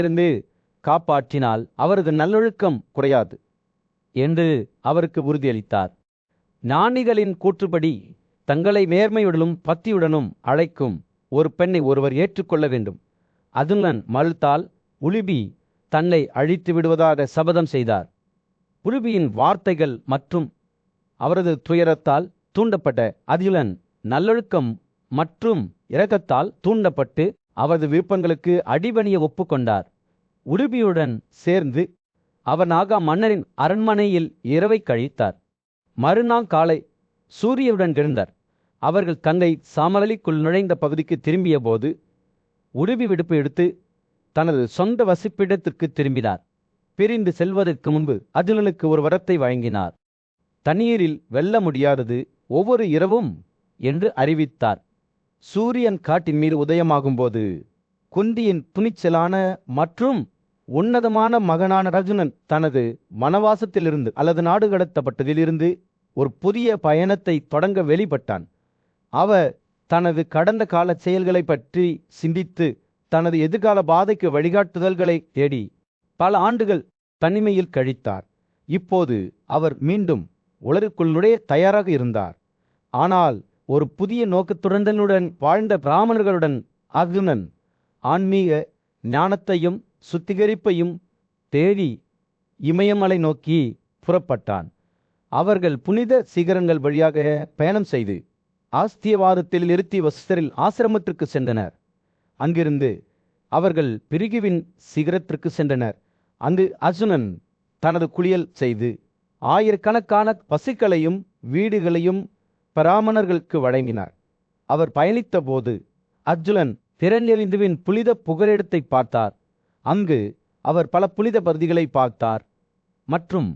இருந்து காப்பாற்றினால் அவரது நல்லொழுக்கம் குறையாது என்று அவருக்கு உறுதியளித்தார். ஞானிகளின் கூற்றுப்படி தங்களை நேர்மையுடனும் பக்தியுடனும் அழைக்கும் ஒரு பெண்ணை ஒருவர் ஏற்றுக்கொள்ள வேண்டும். அதுலன் மறுத்தால் உலுபி தன்னை அழித்து விடுவதாக சபதம் செய்தார். உலுபியின் வார்த்தைகள் மற்றும் அவரது துயரத்தால் தூண்டப்பட்ட அதுலன் நல்லொழுக்கம் மற்றும் இரக்கத்தால் தூண்டப்பட்டு அவரது விருப்பங்களுக்கு அடிபணிய ஒப்புக்கொண்டார். உலுபியுடன் சேர்ந்து அவர் நாகா மன்னரின் அரண்மனையில் இரவை கழித்தார். மறுநாள் காலை சூரியனுடன் எழுந்தார். அவர்கள் தங்கை சாமரலிக்குள் நுழைந்த பகுதிக்கு திரும்பிய போது உலுபி விடுப்பு எடுத்து தனது சொந்த வசிப்பிடத்திற்கு திரும்பினார். பிரிந்து செல்வதற்கு முன்பு அதுலனுக்கு ஒரு வரத்தை வழங்கினார். தண்ணீரில் வெல்ல முடியாதது ஒவ்வொரு இரவும் என்று அறிவித்தார். சூரியன் காட்டின் மீது உதயமாகும்போது குந்தியின் துணிச்சலான மற்றும் உன்னதமான மகனான அர்ஜுனன் தனது வனவாசத்திலிருந்து அல்லது நாடு கடத்தப்பட்டதிலிருந்து ஒரு புதிய பயணத்தை தொடங்க வெளிப்பட்டான். அவர் தனது கடந்த கால செயல்களை பற்றி சிந்தித்து தனது எதிர்கால பாதைக்கு வழிகாட்டுதல்களை தேடி பல ஆண்டுகள் தனிமையில் கழித்தார். இப்போது அவர் மீண்டும் உலகிற்குள் நுழைய தயாராக இருந்தார். ஆனால் ஒரு புதிய நோக்கத்துடனுடன் வாழ்ந்த பிராமணர்களுடன் அர்ஜுனன் ஆன்மீக ஞானத்தையும் சுத்திகரிப்பையும் தேடி இமயமலை நோக்கி புறப்பட்டான். அவர்கள் புனித சிகரங்கள் வழியாக பயணம் செய்து ஆஸ்தியவாதத்தில் நிறுத்தி வசிஷ்டரில் ஆசிரமத்திற்கு சென்றனர். அங்கிருந்து அவர்கள் பிரிகுவின் சிகரத்திற்கு சென்றனர். அங்கு அர்ஜுனன் தனது குளியல் செய்து ஆயிரக்கணக்கான பசுக்களையும் வீடுகளையும் பிராமணர்களுக்கு வழங்கினார். அவர் பயணித்த போது அர்ஜுனன் திறனெறிந்துவின் புனித புகலிடத்தை பார்த்தார். அங்கு அவர் பல புனித பகுதிகளை பார்த்தார் மற்றும்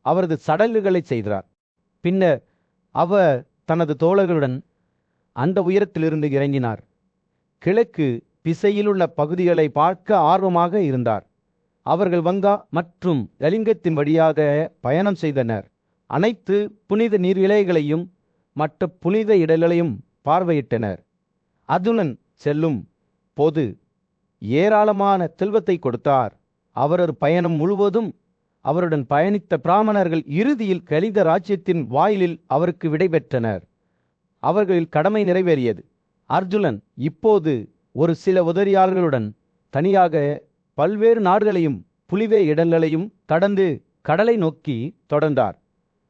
அவரது சடங்குகளை செய்தார். பின்னர் அவர் தனது தோழர்களுடன் அந்த உயரத்திலிருந்து இறங்கினார். கிழக்கு திசையிலுள்ள பகுதிகளை பார்க்க ஆர்வமாக இருந்தார். அவர்கள் வங்கா மற்றும் கலிங்கத்தின் வழியாக பயணம் செய்தனர். அனைத்து புனித நீர்நிலைகளையும் மற்ற புனித இடங்களையும் பார்வையிட்டனர். அர்ஜுனன் செல்லும் போது ஏராளமான செல்வத்தை கொடுத்தார். அவரது பயணம் முழுவதும் அவருடன் பயணித்த பிராமணர்கள் இறுதியில் கலித ராஜ்யத்தின் வாயிலில் அவருக்கு விடைபெற்றனர். அவர்களின் கடமை நிறைவேறியது. அர்ஜுனன் இப்போது ஒரு சில உதவியாளர்களுடன் தனியாக பல்வேறு நாடுகளையும் புனித இடங்களையும் கடந்து கடலை நோக்கி தொடர்ந்தார்.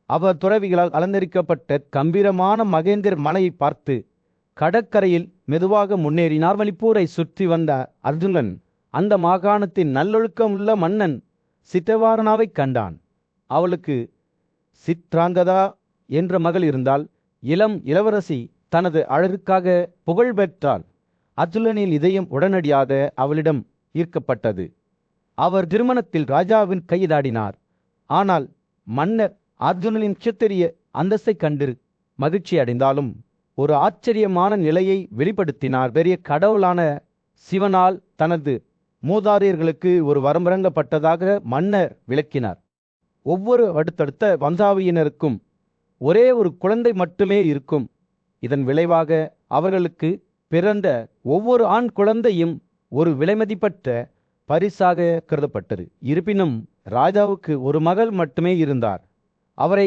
அவர் துறவிகளால் அலங்கரிக்கப்பட்ட கம்பீரமான மகேந்திர மலையை பார்த்து கடற்கரையில் மெதுவாக முன்னேறினார். மணிப்பூரை சுற்றி வந்த அர்ஜுனன் அந்த மாகாணத்தின் நல்லொழுக்கம் உள்ள மன்னன் சித்தவாரனாவை கண்டான். அவளுக்கு சித்ராங்கதா என்ற மகள் இருந்தால். இளம் இளவரசி தனது அழகுக்காக புகழ் பெற்றாள். அர்ஜுனனின் இதயம் உடனடியாக அவளிடம் ஈர்க்கப்பட்டது. அவர் திருமணத்தில் ராஜாவின் கைதாடினார். ஆனால் மன்னர் அர்ஜுனனின் க்ஷத்திரிய அந்தஸ்தை கண்டு மகிழ்ச்சி அடைந்தாலும் ஒரு ஆச்சரியமான நிலையை வெளிப்படுத்தினார். பெரிய கடவுளான சிவனால் தனது மூதாதையர்களுக்கு ஒரு வரம் வழங்கப்பட்டதாக மன்னர் விளக்கினார். ஒவ்வொரு அடுத்தடுத்த வம்சாவியினருக்கும் ஒரே ஒரு குழந்தை மட்டுமே இருக்கும். இதன் விளைவாக அவர்களுக்கு பிறந்த ஒவ்வொரு ஆண் குழந்தையும் ஒரு விலைமதிப்பற்ற பரிசாக கருதப்பட்டது. இருப்பினும் ராஜாவுக்கு ஒரு மகள் மட்டுமே இருந்தார். அவர்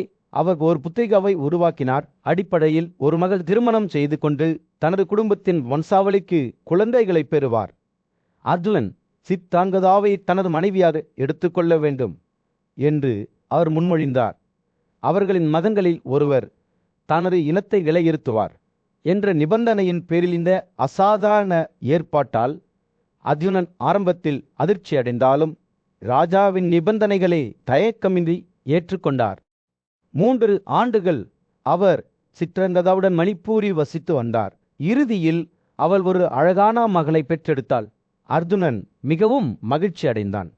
ஒரு புத்திரிகாவை உருவாக்கினார். அடிப்படையில் ஒரு மகள் திருமணம் செய்து கொண்டு தனது குடும்பத்தின் வம்சாவளிக்கு குழந்தைகளை பெறுவார். அர்ஜுனன் சித்தாங்கதாவை தனது மனைவியாக எடுத்துக்கொள்ள வேண்டும் என்று அவர் முன்மொழிந்தார். அவர்களின் மதங்களில் ஒருவர் தனது இனத்தை நிலைநிறுத்துவார் என்ற நிபந்தனையின் பேரில் இந்த அசாதாரண ஏற்பாட்டால் அர்ஜுனன் ஆரம்பத்தில் அதிர்ச்சி அடைந்தாலும் ராஜாவின் நிபந்தனைகளை தயக்கமின்றி ஏற்றுக்கொண்டார். 3 ஆண்டுகள் அவர் சித்ரங்கதாவுடன் மணிப்பூரி வசித்து வந்தார். இறுதியில் அவள் ஒரு அழகான மகளை பெற்றெடுத்தாள். அர்ஜுனன் மிகவும் மகிழ்ச்சி அடைந்தான்.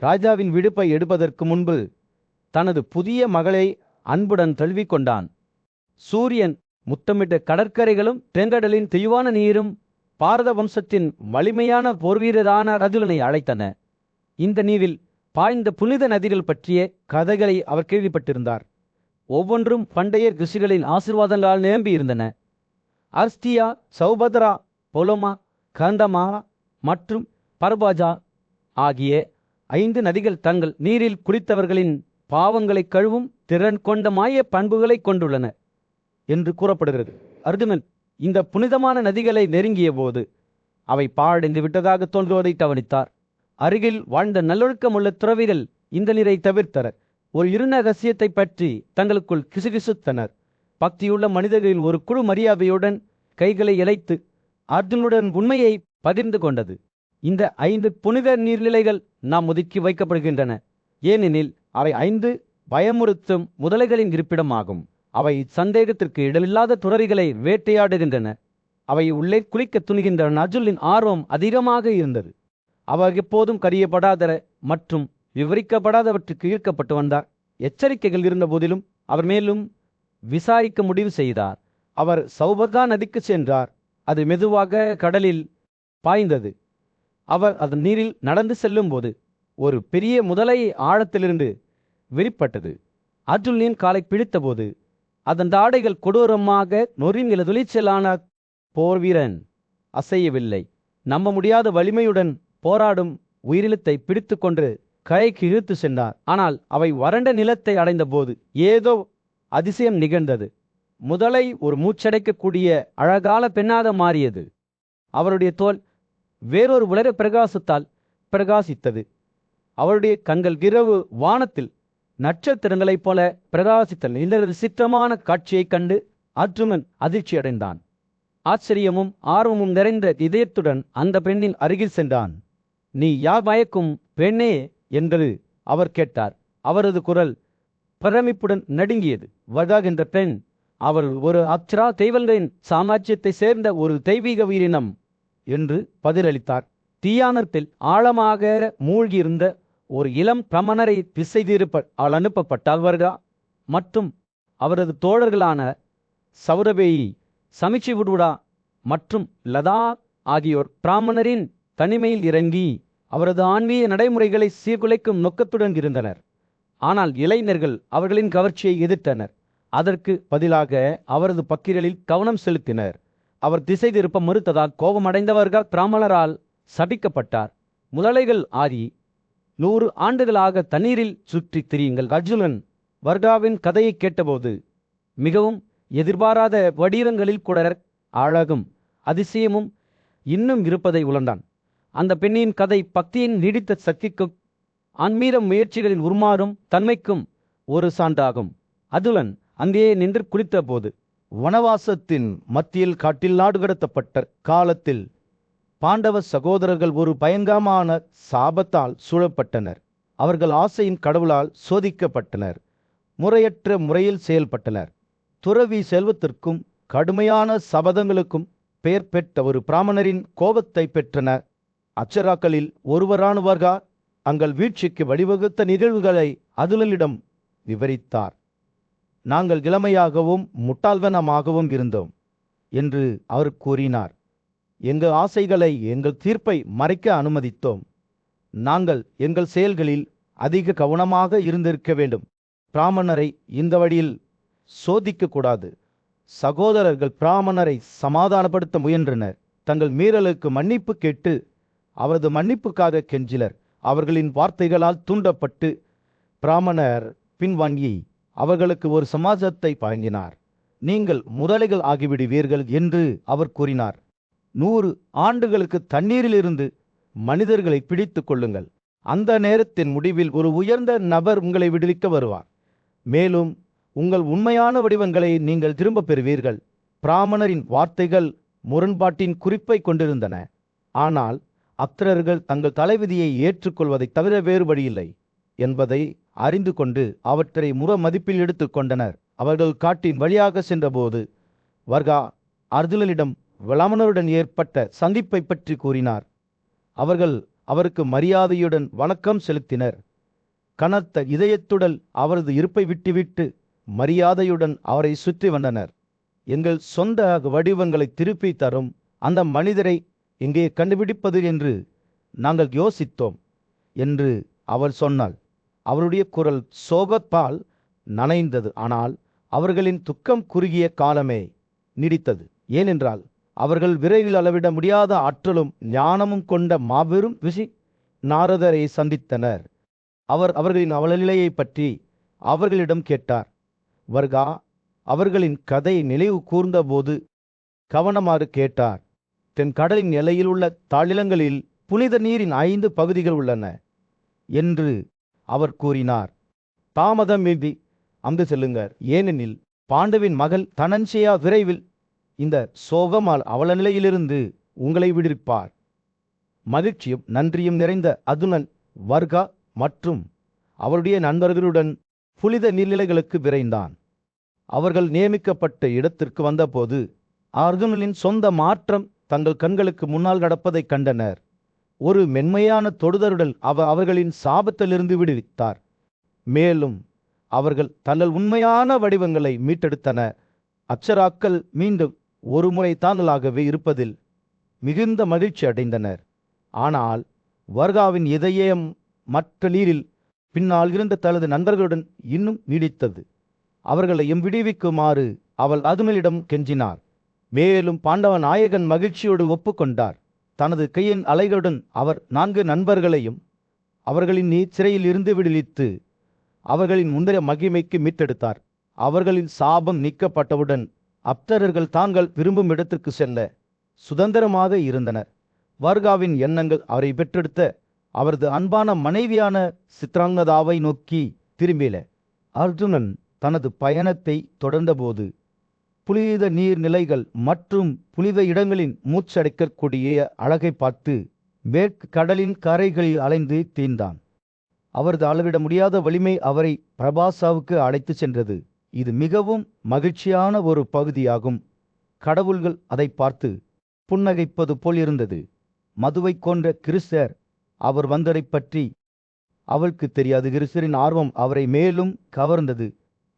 ராஜாவின் விடுப்பை எடுப்பதற்கு முன்பு தனது புதிய மகளை அன்புடன் தழுவிக்கொண்டான். சூரியன் முத்தமிட்ட கடற்கரைகளும் தென்கடலின் தெளிவான நீரும் பாரத வம்சத்தின் வலிமையான போர்வீரரான அர்ஜுனனை அழைத்தன. இந்த நீரில் பாய்ந்த புனித நதிகள் பற்றிய கதைகளை அவர் கேள்விப்பட்டிருந்தார். ஒவ்வொன்றும் பண்டைய ரிஷிகளின் ஆசீர்வாதங்களால் நிரம்பி இருந்தன. அர்ஸ்தியா, சௌபத்ரா, பொலோமா, கந்தமா மற்றும் பர்பாஜா ஆகிய 5 நதிகள் தங்கள் நீரில் குளித்தவர்களின் பாவங்களை கழுவும் திறன் கொண்ட மாய பண்புகளை கொண்டுள்ளன என்று கூறப்படுகிறது. அர்ஜுனன் இந்த புனிதமான நதிகளை நெருங்கிய போது அவை பாழடைந்து விட்டதாக தோன்றுவதை கவனித்தார். அருகில் வாழ்ந்த நல்லொழுக்கமுள்ள துறவிகள் இந்த நீரை தவிர்த்தனர். ஒரு இருண்ட ரகசியத்தை பற்றி தங்களுக்குள் கிசுகிசுத்தனர். பக்தியுள்ள மனிதர்களில் ஒரு குழு மரியாதையுடன் கைகளை இழைத்து அர்ஜுனுடன் உண்மையை பகிர்ந்து கொண்டது. இந்த 5 புனித நீர்நிலைகள் நாம் ஒதுக்கி வைக்கப்படுகின்றன, ஏனெனில் அவை 5 பயமுறுத்தும் முதலைகளின் இருப்பிடமாகும். அவை சந்தேகத்திற்கு இடமில்லாத துறவிகளை வேட்டையாடுகின்றன. அவை உள்ளே குளிக்க துணிகின்றன. அர்ஜுனின் ஆர்வம் அதிகமாக இருந்தது. அவர் எப்போதும் கரியப்படாத மற்றும் விவரிக்கப்படாதவற்றுக்கு ஈர்க்கப்பட்டு வந்தார். எச்சரிக்கைகள் இருந்த போதிலும் அவர் மேலும் விசாரிக்க முடிவு செய்தார். அவர் சௌபர்கா நதிக்கு சென்றார். அது மெதுவாக கடலில் பாய்ந்தது. அவர் அதன் நீரில் நடந்து செல்லும் போது ஒரு பெரிய முதலை ஆழத்திலிருந்து வெளிப்பட்டது. அர்ஜுனின் காலை பிடித்தபோது அதன் தாடைகள் கொடூரமாக நொறுங்கிய துளிச்சலான போர் வீரன் அசையவில்லை. நம்ப முடியாத வலிமையுடன் போராடும் உயிரிழத்தை பிடித்து கொண்டு கரைக்கு இழுத்து சென்றார். ஆனால் அவை வறண்ட நிலத்தை அடைந்த போது ஏதோ அதிசயம் நிகழ்ந்தது. முதலை ஒரு மூச்சடைக்கக்கூடிய அழகான பெண்ணாக மாறியது. அவருடைய தோல் வேறொரு உலக பிரகாசத்தால் பிரகாசித்தது. அவருடைய கண்கள் இரவு வானத்தில் நட்சத்திரங்களைப் போல பிரகாசித்தன. இந்த விசித்திரமான காட்சியைக் கண்டு அர்ஜுனன் அதிர்ச்சி அடைந்தான். ஆச்சரியமும் ஆர்வமும் நிறைந்த இதயத்துடன் அந்த பெண்ணின் அருகில் சென்றான். நீ யார் மயக்கும் பெண்ணே என்று அவர் கேட்டார். அவரது குரல் பிரமிப்புடன் நடுங்கியது. வர்கா என்ற பெண். அவர் ஒரு அப்சரா தெய்வங்களின் சாம்ராஜ்யத்தை சேர்ந்த ஒரு தெய்வீக உயிரினம் என்று பதிலளித்தார். தீயானத்தில் ஆழமாக மூழ்கியிருந்த ஒரு இளம் பிரமணரை திசை திருப்ப அனுப்பப்பட்டார். வர்கா மற்றும் அவரது தோழர்களான சௌரபேயி, சமிச்சிவுடுடா மற்றும் லதா ஆகியோர் பிராமணரின் தனிமையில் இறங்கி அவரது ஆன்மீக நடைமுறைகளை சீர்குலைக்கும் நோக்கத்துடன் இருந்தனர். ஆனால் இளைஞர்கள் அவர்களின் கவர்ச்சியை எதிர்த்தனர். அதற்கு பதிலாக அவரது பக்கிரலில் கவனம் செலுத்தினர். அவர் திசை திருப்ப மறுத்ததால் கோபமடைந்தவர்கள் பிராமணரால் சபிக்கப்பட்டார். முதலைகள் ஆதி 100 ஆண்டுகளாக தண்ணீரில் சுற்றி திரியுங்கள். அர்ஜுனன் வர்காவின் கதையை கேட்டபோது மிகவும் எதிர்பாராத வடிவங்களில் கூட அழகும் அதிசயமும் இன்னும் இருப்பதை உணர்ந்தான். அந்த பெண்ணின் கதை பக்தியின் நீடித்த சக்திக்கும் ஆன்மீக முயற்சிகளின் உருமாறும் தன்மைக்கும் ஒரு சான்றாகும். அர்ஜுனன் அங்கேயே நின்று குளித்த போது வனவாசத்தின் மத்தியில் காட்டில் நாடு கடத்தப்பட்ட காலத்தில் பாண்டவ சகோதரர்கள் ஒரு பயங்கரமான சாபத்தால் சூழப்பட்டனர். அவர்கள் ஆசையின் கடவுளால் சோதிக்கப்பட்டனர். முறையற்ற முறையில் செயல்பட்டனர். துறவி செல்வத்திற்கும் கடுமையான சபதங்களுக்கும் பெயர் பெற்ற ஒரு பிராமணரின் கோபத்தை பெற்றனர். அப்சராக்களில் ஒருவரான வர்கா அங்கள் வீழ்ச்சிக்கு வழிவகுத்த நிகழ்வுகளை அர்ஜுனனிடம் விவரித்தார். நாங்கள் இளமையாகவும் முட்டாள்தனமாகவும் இருந்தோம் என்று அவர் கூறினார். எங்கள் ஆசைகளை, எங்கள் தீர்ப்பை மறைக்க அனுமதித்தோம். நாங்கள் எங்கள் செயல்களில் அதிக கவனமாக இருந்திருக்க வேண்டும். பிராமணரை இந்த வழியில் சோதிக்கக்கூடாது. சகோதரர்கள் பிராமணரை சமாதானப்படுத்த முயன்றனர். தங்கள் மீறலுக்கு மன்னிப்பு கேட்டு அவரது மன்னிப்புக்காக கெஞ்சினர். அவர்களின் வார்த்தைகளால் தூண்டப்பட்டு பிராமணர் பின்வாங்கி அவர்களுக்கு ஒரு சமாஜத்தை வழங்கினார். நீங்கள் முதலைகள் ஆகிவிடுவீர்கள் என்று அவர் கூறினார். 100 ஆண்டுகளுக்கு தண்ணீரிலிருந்து மனிதர்களை பிடித்து கொள்ளுங்கள். அந்த நேரத்தின் முடிவில் ஒரு உயர்ந்த நபர் உங்களை விடுவிக்க வருவார். மேலும் உங்கள் உண்மையான வடிவங்களை நீங்கள் திரும்ப பெறுவீர்கள். பிராமணரின் வார்த்தைகள் முரண்பாட்டின் குறிப்பை கொண்டிருந்தன. ஆனால் அப்சரர்கள் தங்கள் தலைவிதியை ஏற்றுக்கொள்வதை தவிர வேறு வழியில்லை என்பதை அறிந்து கொண்டு அவற்றை மதிப்பில் எடுத்து கொண்டனர். அவர்கள் காட்டின் வழியாக சென்றபோது வர்கா அர்ஜுனனிடம் பிராமணருடன் ஏற்பட்ட சந்திப்பை பற்றி கூறினார். அவர்கள் அவருக்கு மரியாதையுடன் வணக்கம் செலுத்தினர். கனத்த இதயத்துடன் அவரது இருப்பை விட்டுவிட்டு மரியாதையுடன் அவரை சுற்றி வந்தனர். எங்கள் சொந்த வடிவங்களை திருப்பி தரும் அந்த மனிதரை எங்கே கண்டுபிடிப்பது என்று நாங்கள் யோசித்தோம் என்று அவர் சொன்னாள். அவருடைய குரல் சோகத்தால் நனைந்தது. ஆனால் அவர்களின் துக்கம் குறுகிய காலமே நீடித்தது. ஏனென்றால் அவர்கள் விரைவில் அளவிட முடியாத ஆற்றலும் ஞானமும் கொண்ட மாபெரும் நாரதரை சந்தித்தனர். அவர் அவர்களின் அவலநிலையை பற்றி அவர்களிடம் கேட்டார். வர்கா அவர்களின் கதையை நினைவு கூர்ந்தபோது கவனமாக கேட்டார். தென் கடலின் எல்லையில் உள்ள தாழிலங்களில் புனித நீரின் 5 பகுதிகள் உள்ளன என்று அவர் கூறினார். தாமதமின்றி அங்கு செல்லுங்கள், ஏனெனில் பாண்டுவின் மகள் தனஞ்சயா விரைவில் இந்த சோகமால் அவல நிலையிலிருந்து உங்களை விடுவிப்பார். மகிழ்ச்சியும் நன்றியும் நிறைந்த அதுனன் வர்கா மற்றும் அவருடைய நண்பர்களுடன் புனித நீர்நிலைகளுக்கு விரைந்தான். அவர்கள் நியமிக்கப்பட்ட இடத்திற்கு வந்தபோது அர்ஜுனனின் சொந்த மாற்றம் தங்கள் கண்களுக்கு முன்னால் நடப்பதைக் கண்டனர். ஒரு மென்மையான தொடுதருடன் அவர்களின் சாபத்திலிருந்து விடுவித்தார். மேலும் அவர்கள் தங்கள் உண்மையான வடிவங்களை மீட்டெடுத்தனர். அப்சராக்கள் மீண்டும் ஒரு முறை தாங்களாகவே இருப்பதில் மிகுந்த மகிழ்ச்சி அடைந்தனர். ஆனால் வர்காவின் இதயம் மற்ற நீரில் பின்னால் இருந்த தனது நண்பர்களுடன் இன்னும் நீடித்தது. அவர்களையும் விடுவிக்குமாறு அவள் அதுமலிடம் கெஞ்சினார். மேலும் பாண்டவ நாயகன் மகிழ்ச்சியோடு ஒப்புக்கொண்டார். தனது கையின் அலைகளுடன் அவர் 4 நண்பர்களையும் அவர்களின் சிறையில் இருந்து விடுவித்து அவர்களின் முந்தைய மகிமைக்கு மீட்டெடுத்தார். அவர்களின் சாபம் நீக்கப்பட்டவுடன் அப்சரர்கள் தாங்கள் விரும்பும் இடத்திற்கு செல்ல சுதந்திரமாக இருந்தனர். வர்காவின் எண்ணங்கள் அவரை பெற்றெடுத்த அவரது அன்பான மனைவியான சித்ராங்கதாவை நோக்கி திரும்பின. அர்ஜுனன் தனது பயணத்தை தொடர்ந்தபோது புனித நீர்நிலைகள் மற்றும் புனித இடங்களின் மூச்சடைக்கக்கூடிய அழகை பார்த்து மேற்கு கடலின் கரைகளில் அலைந்து தீர்ந்தான். அவரது அளவிட முடியாத வலிமை அவரை பிரபாசாவுக்கு அழைத்து சென்றது. இது மிகவும் மகிழ்ச்சியான ஒரு பகுதியாகும். கடவுள்கள் அதை பார்த்து புன்னகைப்பது போல் இருந்தது. மதுவை கொன்ற கிறிஸ்தர் அவர் வந்ததை பற்றி அவளுக்கு தெரியாது. கிறிஸ்தரின் ஆர்வம் அவரை மேலும் கவர்ந்தது.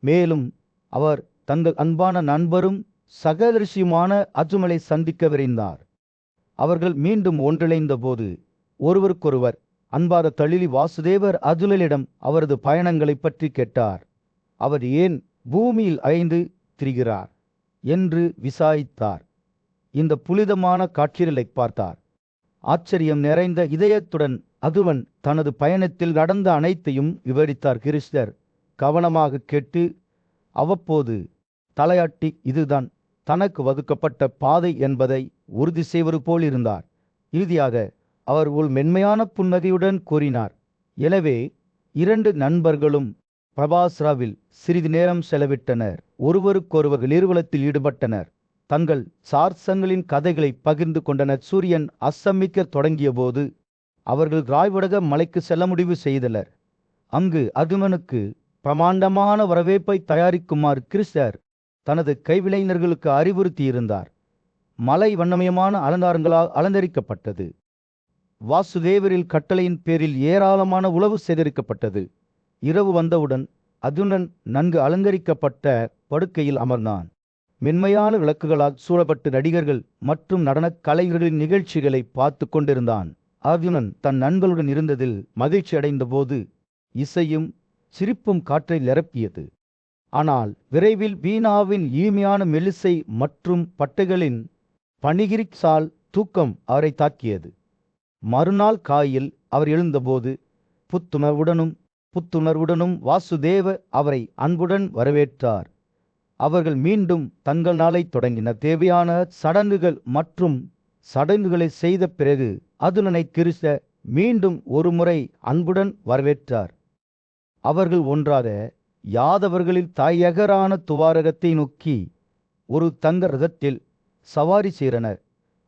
மேலும் அவர் தங்கள் அன்பான நண்பரும் சகதரிசியுமான அர்ஜுனனை சந்திக்க விரைந்தார். அவர்கள் மீண்டும் ஒன்றிணைந்த போது ஒருவருக்கொருவர் அன்பார தளிலி வாசுதேவர் அர்ஜுனனிடம் அவரது பயணங்களை பற்றி கேட்டார். அவர் ஏன் பூமியில் அலைந்து திரிகிறார் என்று விசாரித்தார். இந்த புனிதமான காட்சிகளை பார்த்தார். ஆச்சரியம் நிறைந்த இதயத்துடன் அதுவன் தனது பயணத்தில் நடந்த அனைத்தையும் விவரித்தார். கிறிஸ்தர் கவனமாக கேட்டு அவ்வப்போது தலையாட்டி இதுதான் தனக்கு வகுக்கப்பட்ட பாதை என்பதை உறுதி செய்வது போல் இருந்தார். இறுதியாக அவர் ஒரு மென்மையான புன்னகையுடன் கூறினார், எனவே 2 நண்பர்களும் பிரபாஸ்ராவில் சிறிது நேரம் செலவிட்டனர். ஒருவருக்கொருவர் நீர்வளத்தில் ஈடுபட்டனர். தங்கள் சார்சங்களின் கதைகளை பகிர்ந்து கொண்டனர். சூரியன் அஸ்தமிக்க தொடங்கிய போது அவர்கள் ராய்வடக மலைக்கு செல்ல முடிவு செய்தனர். அங்கு அர்ஜுனனுக்கு பிரமாண்டமான வரவேற்பை தயாரிக்குமாறு கிறிஸ்தர் தனது கைவிளைஞர்களுக்கு அறிவுறுத்தியிருந்தார். மலை வண்ணமயமான அலங்காரங்களால் அலங்கரிக்கப்பட்டது. வாசுதேவரில் கட்டளையின் பேரில் ஏராளமான உணவு சேகரிக்கப்பட்டது. இரவு வந்தவுடன் அர்ஜுனன் நன்கு அலங்கரிக்கப்பட்ட படுக்கையில் அமர்ந்தான். மென்மையான விளக்குகளால் சூழப்பட்டு நடிகர்கள் மற்றும் நடனக் கலைஞர்களின் நிகழ்ச்சிகளை பார்த்து கொண்டிருந்தான். அர்ஜுனன் தன் நண்பர்களுடன் இருந்ததில் மகிழ்ச்சி அடைந்த போது இசையும் சிரிப்பும் காற்றை நிரப்பியது. ஆனால் விரைவில் வீணாவின் இனிமையான மெல்லிசை மற்றும் பட்டைகளின் பனிகிரிச்சால் தூக்கம் அவரை தாக்கியது. மறுநாள் காயில் அவர் எழுந்தபோது புத்துணர்வுடனும் வாசுதேவ அவரை அன்புடன் வரவேற்றார். அவர்கள் மீண்டும் தங்கள் நாளை தொடங்கினர். தேவையான சடங்குகளை செய்த பிறகு அர்ஜுனனை கிறிஸ்தர் மீண்டும் ஒரு முறை அன்புடன் வரவேற்றார். அவர்கள் ஒன்றாக யாதவர்களில் தாயகரான துவாரகத்தை நோக்கி ஒரு தங்க ரதத்தில் சவாரி செய்தனர்.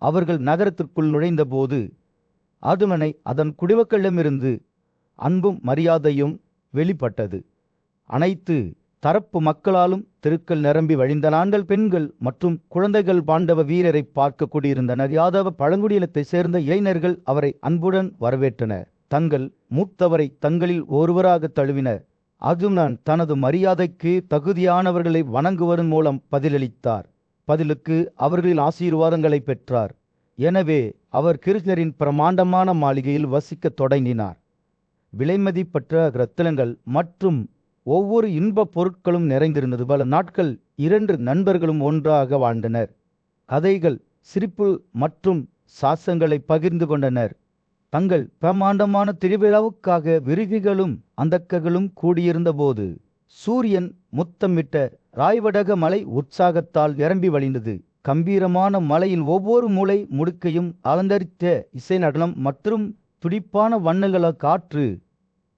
அவர்கள் நகரத்திற்குள் நுழைந்தபோது அர்ஜுனனை அதன் குடிமக்களிடமிருந்து அன்பும் மரியாதையும் வெளிப்பட்டது. அனைத்து தரப்பு மக்களாலும் தெருக்கள் நிரம்பி வழிந்த ஆண்கள், பெண்கள் மற்றும் குழந்தைகள் பாண்டவ வீரரை பார்க்க கூடியிருந்தனர். யாதவ பழங்குடியினத்தை சேர்ந்த இளைஞர்கள் அவரை அன்புடன் வரவேற்றனர். தங்கள் மூத்தவரை தங்களில் ஒருவராக தழுவினர். அர்ஜுனன் தனது மரியாதைக்கு தகுதியானவர்களை வணங்குவதன் மூலம் பதிலளித்தார். பதிலுக்கு அவர்களின் ஆசீர்வாதங்களை பெற்றார். எனவே அவர் கிருஷ்ணரின் பிரமாண்டமான மாளிகையில் வசிக்கத் தொடங்கினார். விலைமதிப்பற்ற ரத்தினங்கள் மற்றும் ஒவ்வொரு இன்பப் பொருட்களும் நிறைந்திருந்தது. பல நாட்கள் 2 நண்பர்களும் ஒன்றாக வாழ்ந்தனர். கதைகள், சிரிப்பு மற்றும் சாசங்களை பகிர்ந்து கொண்டனர். தங்கள் பிரமாண்டமான திருவிழாவுக்காக விருகிகளும் அந்தக்கர்களும் கூடியிருந்தபோது சூரியன் முத்தமிட்ட ராய்வடக மலை உற்சாகத்தால் நிரம்பி வழிந்தது. கம்பீரமான மலையின் ஒவ்வொரு மூலை முடுக்கையும் அலங்கரித்த இசை நடனம் மற்றும் துடிப்பான வண்ணங்கள காற்று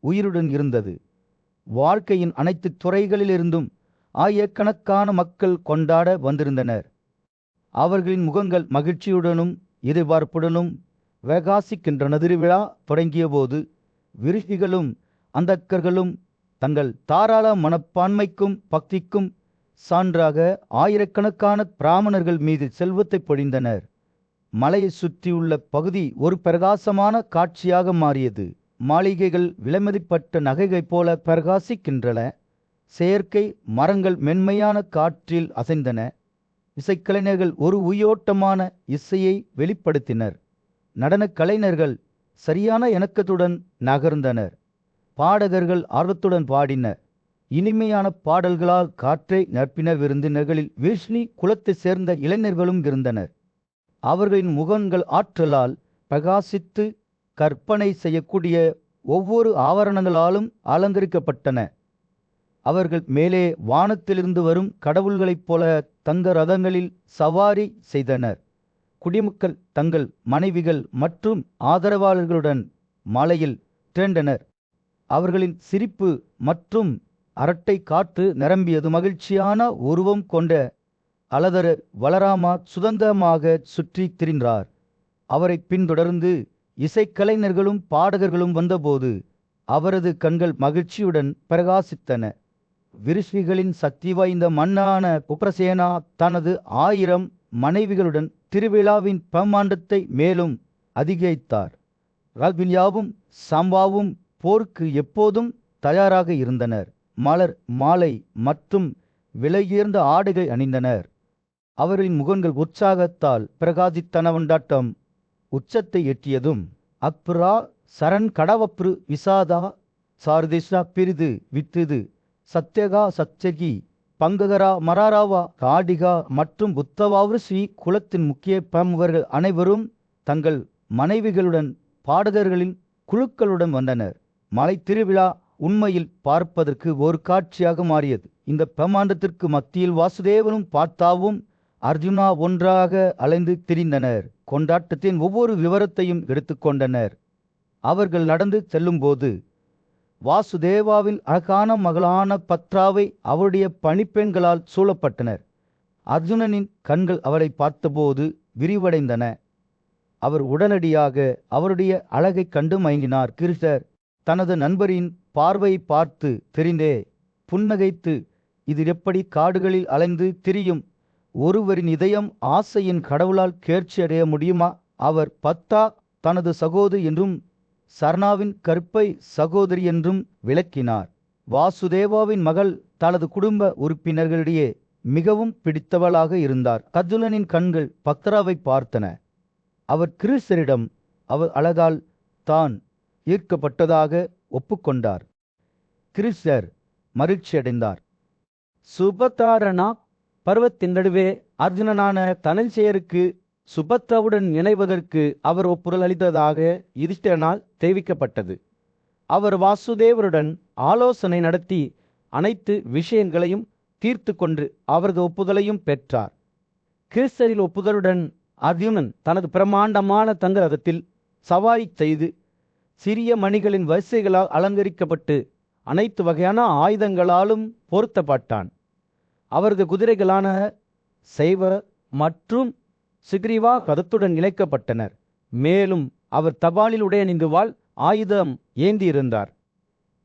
உயிருடன் இருந்தது. வாழ்க்கையின் அனைத்து துறைகளிலிருந்தும் ஆயிரக்கணக்கான மக்கள் கொண்டாட வந்திருந்தனர். அவர்களின் முகங்கள் மகிழ்ச்சியுடனும் எதிர்பார்ப்புடனும் பிரகாசிக்கின்றன. திருவிழா தொடங்கியபோது விருஷிகளும் அந்தக்கர்களும் தங்கள் தாராள மனப்பான்மைக்கும் பக்திக்கும் சான்றாக ஆயிரக்கணக்கான பிராமணர்கள் மீது செல்வத்தை பொழிந்தனர். மலையை சுற்றியுள்ள பகுதி ஒரு பிரகாசமான காட்சியாக மாறியது. மாளிகைகள் விலைமதிப்பட்ட நகைகள் போல பிரகாசிக்கின்றன. செயற்கை மரங்கள் மென்மையான காற்றில் அசைந்தன. இசைக்கலைஞர்கள் ஒரு உயிரோட்டமான இசையை வெளிப்படுத்தினர். நடனக் கலைஞர்கள் சரியான இணக்கத்துடன் நகர்ந்தனர். பாடகர்கள் ஆர்வத்துடன் பாடினர். இனிமையான பாடல்களால் காற்றை நிரப்பின. விருந்தினர்களில் விஷ்ணு குலத்தைச் சேர்ந்த இளைஞர்களும் இருந்தனர். அவர்களின் முகங்கள் ஆற்றலால் பிரகாசித்து கற்பனை செய்யக்கூடிய ஒவ்வொரு ஆவரணங்களாலும் அலங்கரிக்கப்பட்டன. அவர்கள் மேலே வானத்திலிருந்து வரும் கடவுள்களைப் போல தங்க ரதங்களில் சவாரி செய்தனர். குடிமக்கள் தங்கள் மனைவிகள் மற்றும் ஆதரவாளர்களுடன் மலையில் திரண்டனர். அவர்களின் சிரிப்பு மற்றும் அரட்டை காற்று நிரம்பியது. மகிழ்ச்சியான உருவம் கொண்ட அலதர வளராமா சுதந்திரமாக சுற்றி திரிந்தார். அவரை பின்தொடர்ந்து இசைக்கலைஞர்களும் பாடகர்களும் வந்தபோது அவரது கண்கள் மகிழ்ச்சியுடன் பிரகாசித்தன. விருஷிகளின் சக்தி வாய்ந்த மன்னான உப்ரசேனா தனது 1000 மனைவிகளுடன் திருவிழாவின் பிரமாண்டத்தை மேலும் அதிகரித்தார். ரால்பின்யாவும் சாம்பாவும் போருக்கு எப்போதும் தயாராக இருந்தனர். மலர் மாலை மற்றும் விலையுயர்ந்த ஆடைகளை அணிந்தனர். அவர்களின் முகங்கள் உற்சாகத்தால் பிரகாசித்தன. கொண்டாட்டம் உச்சத்தை எட்டியதும் அக்புரா சரண் கடவப்ரு விசாதா சார்தேஷா பிரிது வித்திது சத்யகா சத்யகி பங்ககரா மராராவா காடிகா மற்றும் புத்தவாவு ஸ்ரீ குலத்தின் முக்கிய பிரமுகர்கள் அனைவரும் தங்கள் மனைவிகளுடன் பாடகர்களின் குழுக்களுடன் வந்தனர். மலை திருவிழா உண்மையில் பார்ப்பதற்கு ஒரு காட்சியாக மாறியது. இந்த பிரமாண்டத்திற்கு மத்தியில் வாசுதேவனும் பார்த்தாவும் அர்ஜுனா ஒன்றாக அலைந்து திரிந்தனர். கொண்டாட்டத்தின் ஒவ்வொரு விவரத்தையும் எடுத்துக்கொண்டனர். அவர்கள் நடந்து செல்லும்போது வாசுதேவாவின் அழகான மகளான பத்ராவை அவருடைய பணிப்பெண்களால் சூழப்பட்டனர். அர்ஜுனனின் கண்கள் அவரை பார்த்தபோது விரிவடைந்தன. அவர் உடனடியாக அவருடைய அழகை கண்டு மயங்கினார். கிருஷ்ணர் தனது நண்பரின் பார்வையை பார்த்து தெரிந்தே புன்னகைத்து, இது எப்படி காடுகளில் அலைந்து திரியும் ஒருவரின் இதயம் ஆசையின் கடவுளால் கேட்சி அடைய முடியுமா? அவர் பத்தா தனது சகோதரி என்றும் சர்ணாவின் கற்பை சகோதரி என்றும் விளக்கினார். வாசுதேவாவின் மகள் தனது குடும்ப உறுப்பினர்களிடையே மிகவும் பிடித்தவளாக இருந்தார். அர்ஜுனனின் கண்கள் பத்ராவை பார்த்தன. அவர் கிருஷ்ணரிடம் அவர் அழகால் தான் ஈர்க்கப்பட்டதாக ஒப்புக்கொண்டார். கிருஷ்ணர் மகிழ்ச்சியடைந்தார். சுபத்தாரணா பருவத்தின் நடுவே அர்ஜுனனான தனஞ்சயருக்கு சுபத்ராவுடன் இணைவதற்கு அவர் ஒப்புதல் அளித்ததாக யுதிஷ்டிரனால் தெரிவிக்கப்பட்டது. அவர் வாசுதேவருடன் ஆலோசனை நடத்தி அனைத்து விஷயங்களையும் தீர்த்து கொண்டு அவரது ஒப்புதலையும் பெற்றார். கிருஷ்ணரின் ஒப்புதலுடன் அர்ஜுனன் தனது பிரமாண்டமான தங்க ரதத்தில் சவாரி செய்து சிறிய மணிகளின் வரிசைகளால் அலங்கரிக்கப்பட்டு அனைத்து வகையான ஆயுதங்களாலும் பொருத்தப்பட்டான். அவரது குதிரைகளான சைவ மற்றும் சுக்ரீவா ரதத்துடன் இணைக்கப்பட்டனர். மேலும் அவர் தபாலில் உடைய வாள் ஆயுதம் ஏந்தியிருந்தார்.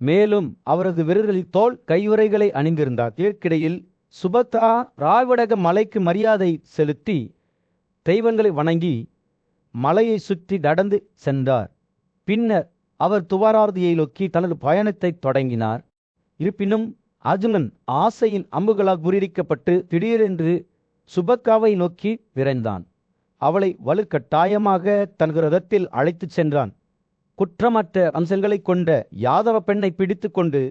மேலும் அவரது விரல்களில் தோல் கையுறைகளை அணிந்திருந்தார். இதற்கிடையில் சுபத்ரா ராவடக மலைக்கு மரியாதை செலுத்தி தெய்வங்களை வணங்கி மலையை சுற்றி நடந்து சென்றார். பின்னர் அவர் துவாரார்த்தியை நோக்கி தனது பயணத்தை தொடங்கினார். இருப்பினும் அர்ஜுனன் ஆசையின் அம்புகளால் குறிக்கப்பட்டு திடீரென்று சுபத்ராவை நோக்கி விரைந்தான். அவளை வலுக்கட்டாயமாக தனது ரதத்தில் அழைத்துச் சென்றான். குற்றமற்ற அம்சங்களைக் கொண்ட யாதவ பெண்ணை பிடித்து கொண்டு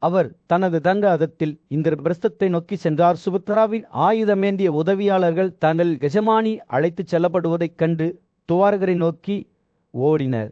அவர் தனது தங்க ரதத்தில் இந்திரபிரஸ்தத்தை நோக்கி சென்றார். சுபத்ராவின் ஆயுதமேந்திய உதவியாளர்கள் தங்கள் எஜமானி அழைத்துச் செல்லப்படுவதைக் கண்டு துவாரகரை நோக்கி ஓடினர்.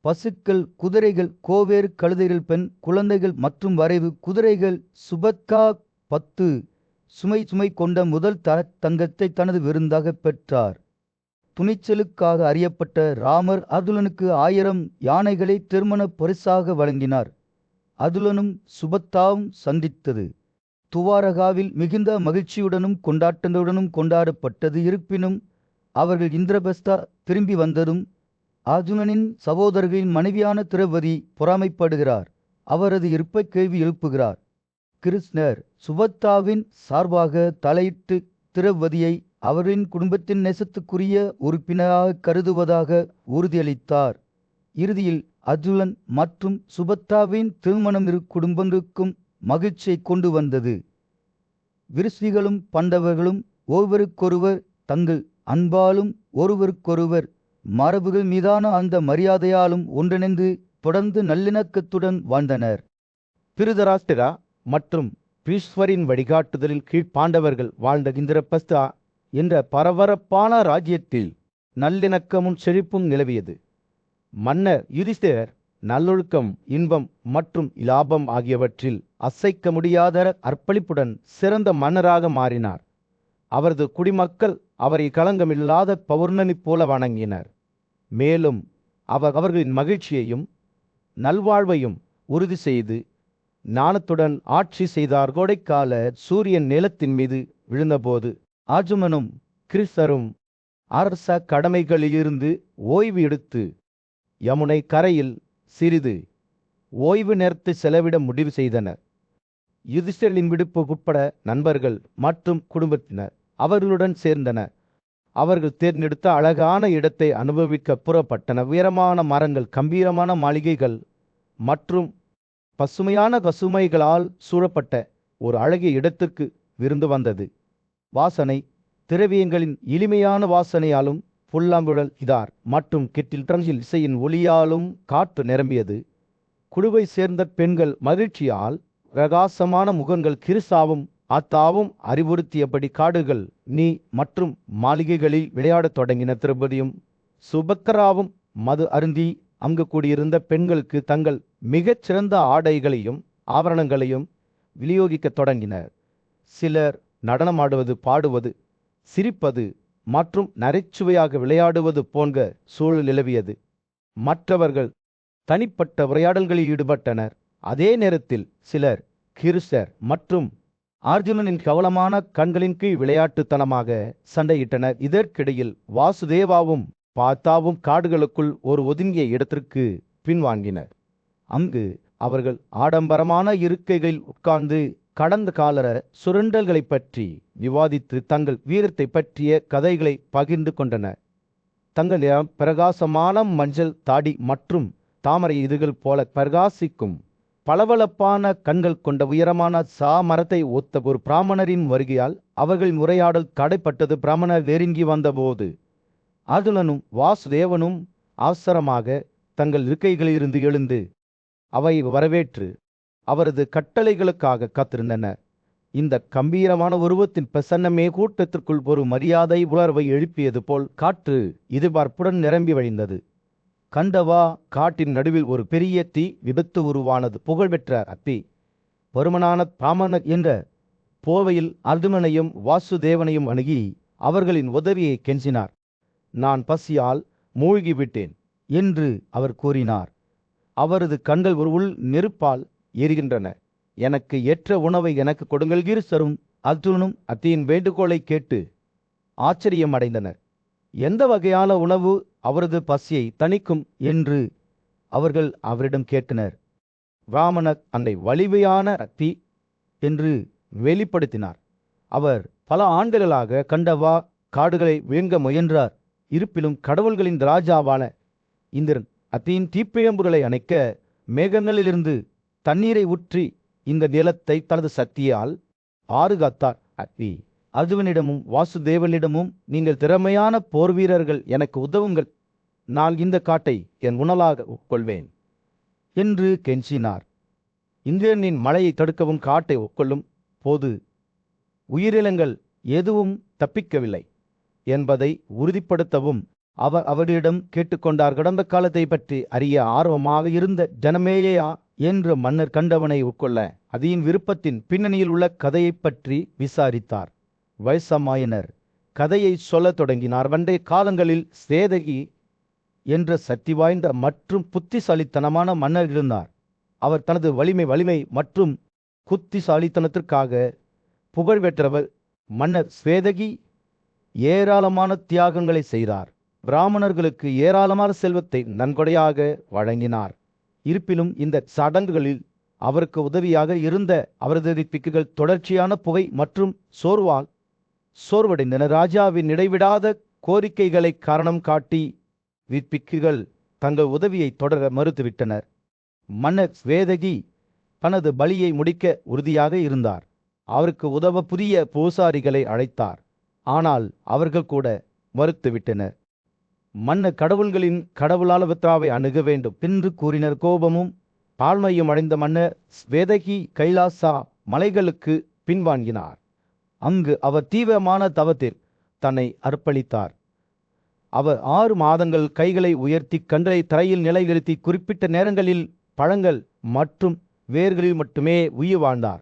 பசுக்கள், குதிரைகள், கோவேறு கழுதைகள், பெண் குழந்தைகள் மற்றும் வரைவு குதிரைகள், சுபத்கா 10 சுமை கொண்ட முதல் தர தங்கத்தை தனது விருந்தாக பெற்றார். துணிச்சலுக்காக அறியப்பட்ட ராமர் அதுலனுக்கு 1000 யானைகளை திருமண பரிசாக வழங்கினார். அதுலனும் சுபத்தாவும் சந்தித்தது துவாரகாவில் மிகுந்த மகிழ்ச்சியுடனும் கொண்டாட்டத்துடனும் கொண்டாடப்பட்டது. இருப்பினும் அவர்கள் இந்திரபஸ்தா திரும்பி வந்ததும் அர்ஜுனனின் சகோதரர்களின் மனைவியான திரௌபதி பொறாமைப்படுகிறார். அவரது இருப்பை கேள்வி எழுப்புகிறார். கிருஷ்ணர் சுபத்தாவின் சார்பாக தலையிட்டு திரௌபதியை அவரின் குடும்பத்தின் நேசத்துக்குரிய உறுப்பினராக கருதுவதாக உறுதியளித்தார். இறுதியில் அர்ஜுனன் மற்றும் சுபத்தாவின் திருமணம் இரு குடும்பங்களுக்கும் மகிழ்ச்சியை கொண்டு வந்தது. விருஷிகளும் பண்டவர்களும் ஒருவருக்கொருவர் தங்கள் அன்பாலும் ஒருவருக்கொருவர் மரபுகள் மீதான அந்த மரியாதையாலும் ஒன்றிணைந்து தொடர்ந்து நல்லிணக்கத்துடன் வாழ்ந்தனர். திருதராஷ்டிரா மற்றும் பீஷ்வரின் வழிகாட்டுதலின் கீழ் பாண்டவர்கள் வாழ்ந்த இந்திரபஸ்தா என்ற பரபரப்பான ராஜ்யத்தில் நல்லிணக்கமும் செழிப்பும் நிலவியது. மன்னர் யுதிஷ்டிரர் நல்லொழுக்கம், இன்பம் மற்றும் இலாபம் ஆகியவற்றில் அசைக்க முடியாத அர்ப்பணிப்புடன் சிறந்த மன்னராக மாறினார். அவரது குடிமக்கள் அவரை களங்கமில்லாத பௌர்ணமி போல வணங்கினர். மேலும் அவர்களின் மகிழ்ச்சியையும் நல்வாழ்வையும் உறுதி செய்து ஞானத்துடன் ஆட்சி செய்தார். கோடைக்கால சூரியன் நிலத்தின் மீது விழுந்தபோது அர்ஜுனனும் கிருஷ்ணரும் அரச கடமைகளிலிருந்து ஓய்வு எடுத்து யமுனை கரையில் சிறிது ஓய்வு நேரத்தை செலவிட முடிவு செய்தனர். யுதிஷ்டிரரின் விடுப்பு உட்பட நண்பர்கள் மற்றும் குடும்பத்தினர் அவர்களுடன் சேர்ந்தனர். அவர்கள் தேர்ந்தெடுத்த அழகான இடத்தை அனுபவிக்க புறப்பட்டனர். உயரமான மரங்கள், கம்பீரமான மாளிகைகள் மற்றும் பசுமைகளால் சூழப்பட்ட ஒரு அழகிய இடத்திற்கு விருந்து வந்தது. வாசனை திரவியங்களின் எளிமையான வாசனையாலும் புல்லாங்குழல் இதார் மற்றும் கெட்டில் ட்ரங்கில் இசையின் ஒளியாலும் காற்று நிரம்பியது. குழுவை சேர்ந்த பெண்கள் மகிழ்ச்சியால் பிரகாசமான முகங்கள் கிருசாவும் ஆத்தாவும் அறிவுறுத்தியபடி காடுகள் நீ மற்றும் மாளிகைகளில் விளையாடத் தொடங்கின. திரௌபதியும் சுபக்கராவும் மது அருந்தி அங்கு கூடியிருந்த பெண்களுக்கு தங்கள் மிகச்சிறந்த ஆடைகளையும் ஆபரணங்களையும் விநியோகிக்கத் தொடங்கினர். சிலர் நடனமாடுவது, பாடுவது, சிரிப்பது மற்றும் நரைச்சுவையாக விளையாடுவது போன்ற சூழல் நிலவியது. மற்றவர்கள் தனிப்பட்ட உரையாடல்களில் ஈடுபட்டனர். அதே நேரத்தில் சிலர் கிருஷ்ணர் மற்றும் அர்ஜுனனின் கவலமான கண்களின் கீழ் விளையாட்டுத்தனமாக சண்டையிட்டனர். இதற்கிடையில் வாசுதேவாவும் பார்த்தாவும் காடுகளுக்குள் ஒரு ஒதுங்கிய இடத்திற்கு பின்வாங்கினர். அங்கு அவர்கள் ஆடம்பரமான இருக்கைகளில் உட்கார்ந்து கடந்த கால சுரண்டல்களை பற்றி விவாதித்து தங்கள் வீரத்தை பற்றிய கதைகளை பகிர்ந்து கொண்டனர். தங்கள் பிரகாசமான மஞ்சள் தாடி மற்றும் தாமரை இதழ்கள் போல பிரகாசிக்கும் பளபளப்பான கண்கள் கொண்ட உயரமான மரத்தை ஒத்த ஒரு பிராமணரின் வருகையால் அவர்களின் உரையாடல் தடைப்பட்டது. பிராமணர் நெருங்கி வந்தபோது அர்ஜுனனும் வாசுதேவனும் அவசரமாக தங்கள் இருக்கைகளிலிருந்து எழுந்து அவை வரவேற்று அவரது கட்டளைகளுக்காக காத்திருந்தனர். இந்த கம்பீரமான உருவத்தின் பிரசன்னமே கூட்டத்திற்குள் ஒரு மரியாதை உணர்வை எழுப்பியது போல் காற்று எதிர்பார்ப்புடன் நிரம்பி வழிந்தது. கண்டவா காட்டின் நடுவில் ஒரு பெரிய தீ விபத்து உருவானது. புகழ்பெற்ற அத்தி பருமனான பிராமணர் என்ற போவையில் அர்ஜுனனையும் வாசுதேவனையும் அணுகி அவர்களின் உதவியை கெஞ்சினார். நான் பசியால் மூழ்கிவிட்டேன் என்று அவர் கூறினார். அவரது கண்கள் ஒரு உள் நெருப்பால் எரிகின்றன. எனக்கு ஏற்ற உணவை எனக்கு கொடுங்கள். கிருஷ்ணரும் அர்ஜுனனும் அத்தியின் வேண்டுகோளை கேட்டு ஆச்சரியம் அடைந்தனர். எந்த வகையான உணவு அவரது பசியை தணிக்கும் என்று அவர்கள் அவரிடம் கேட்டனர். பிராமணர் அந்த வலிமையான அத்தி என்று வெளிப்படுத்தினார். அவர் பல ஆண்டுகளாக கண்டவா காடுகளை விழுங்க முயன்றார். இருப்பினும் கடவுள்களின் ராஜாவான இந்திரன் அத்தியின் தீப்பிழம்புகளை அணைக்க மேகங்களிலிருந்து தண்ணீரை ஊற்றி இந்த நிலத்தை தனது சக்தியால் பாதுகாத்தார். அத்தி அர்ஜுனனிடமும் வாசுதேவனிடமும் நீங்கள் திறமையான போர் வீரர்கள், எனக்கு உதவுங்கள், நான் இந்த காட்டை என் உணலாக உட்கொள்வேன் என்று கெஞ்சினார். இந்திரனின் மழையை தடுக்கவும் காட்டை உட்கொள்ளும் போது உயிரினங்கள் எதுவும் தப்பிக்கவில்லை என்பதை உறுதிப்படுத்தவும் அவர் அவரிடம் கேட்டுக்கொண்டார், கடந்த காலத்தை பற்றி அறிய ஆர்வமாக இருந்த ஜனமேயா என்று மன்னர் கண்டவனை உட்கொள்ள அதின் விருப்பத்தின் பின்னணியில் உள்ள கதையைப் பற்றி விசாரித்தார். வயசமாயினர் கதையை சொல்லத் தொடங்கினார். பண்டைய காலங்களில் சேதகி என்ற சக்தி வாய்ந்த மற்றும் புத்திசாலித்தனமான மன்னர் இருந்தார். அவர் தனது வலிமை மற்றும் புத்திசாலித்தனத்திற்காக புகழ் பெற்றவர். மன்னர் சேதகி ஏராளமான தியாகங்களை செய்தார். பிராமணர்களுக்கு ஏராளமான செல்வத்தை நன்கொடையாக வழங்கினார். இருப்பினும் இந்த சடங்குகளில் அவருக்கு உதவியாக இருந்த அவரது பிக்குகள் தொடர்ச்சியான புகை மற்றும் சோர்வடைந்தனர். ராஜாவின் இடைவிடாத கோரிக்கைகளை காரணம் காட்டி விற்பிக்குகள் தங்கள் உதவியை தொடர மறுத்துவிட்டனர். மன்னர் ஸ்வேதகி தனது பலியை முடிக்க உறுதியாக இருந்தார். அவருக்கு உதவ புதிய பூசாரிகளை அழைத்தார். ஆனால் அவர்கள் கூட மறுத்துவிட்டனர். மன்னர் கடவுள்களின் கடவுளாலவற்றாவை அணுக வேண்டும் என்று கூறினர். கோபமும் தாழ்மையும் அடைந்த மன்னர் ஸ்வேதகி கைலாசா மலைகளுக்கு பின்வாங்கினார். அங்கு அவர் தீவிரமான தவத்தில் தன்னை அர்ப்பணித்தார். அவர் 6 மாதங்கள் கைகளை உயர்த்தி கண்களை தரையில் நிலைநிறுத்தி குறிப்பிட்ட நேரங்களில் பழங்கள் மற்றும் வேர்களில் மட்டுமே உயிர் வாழ்ந்தார்.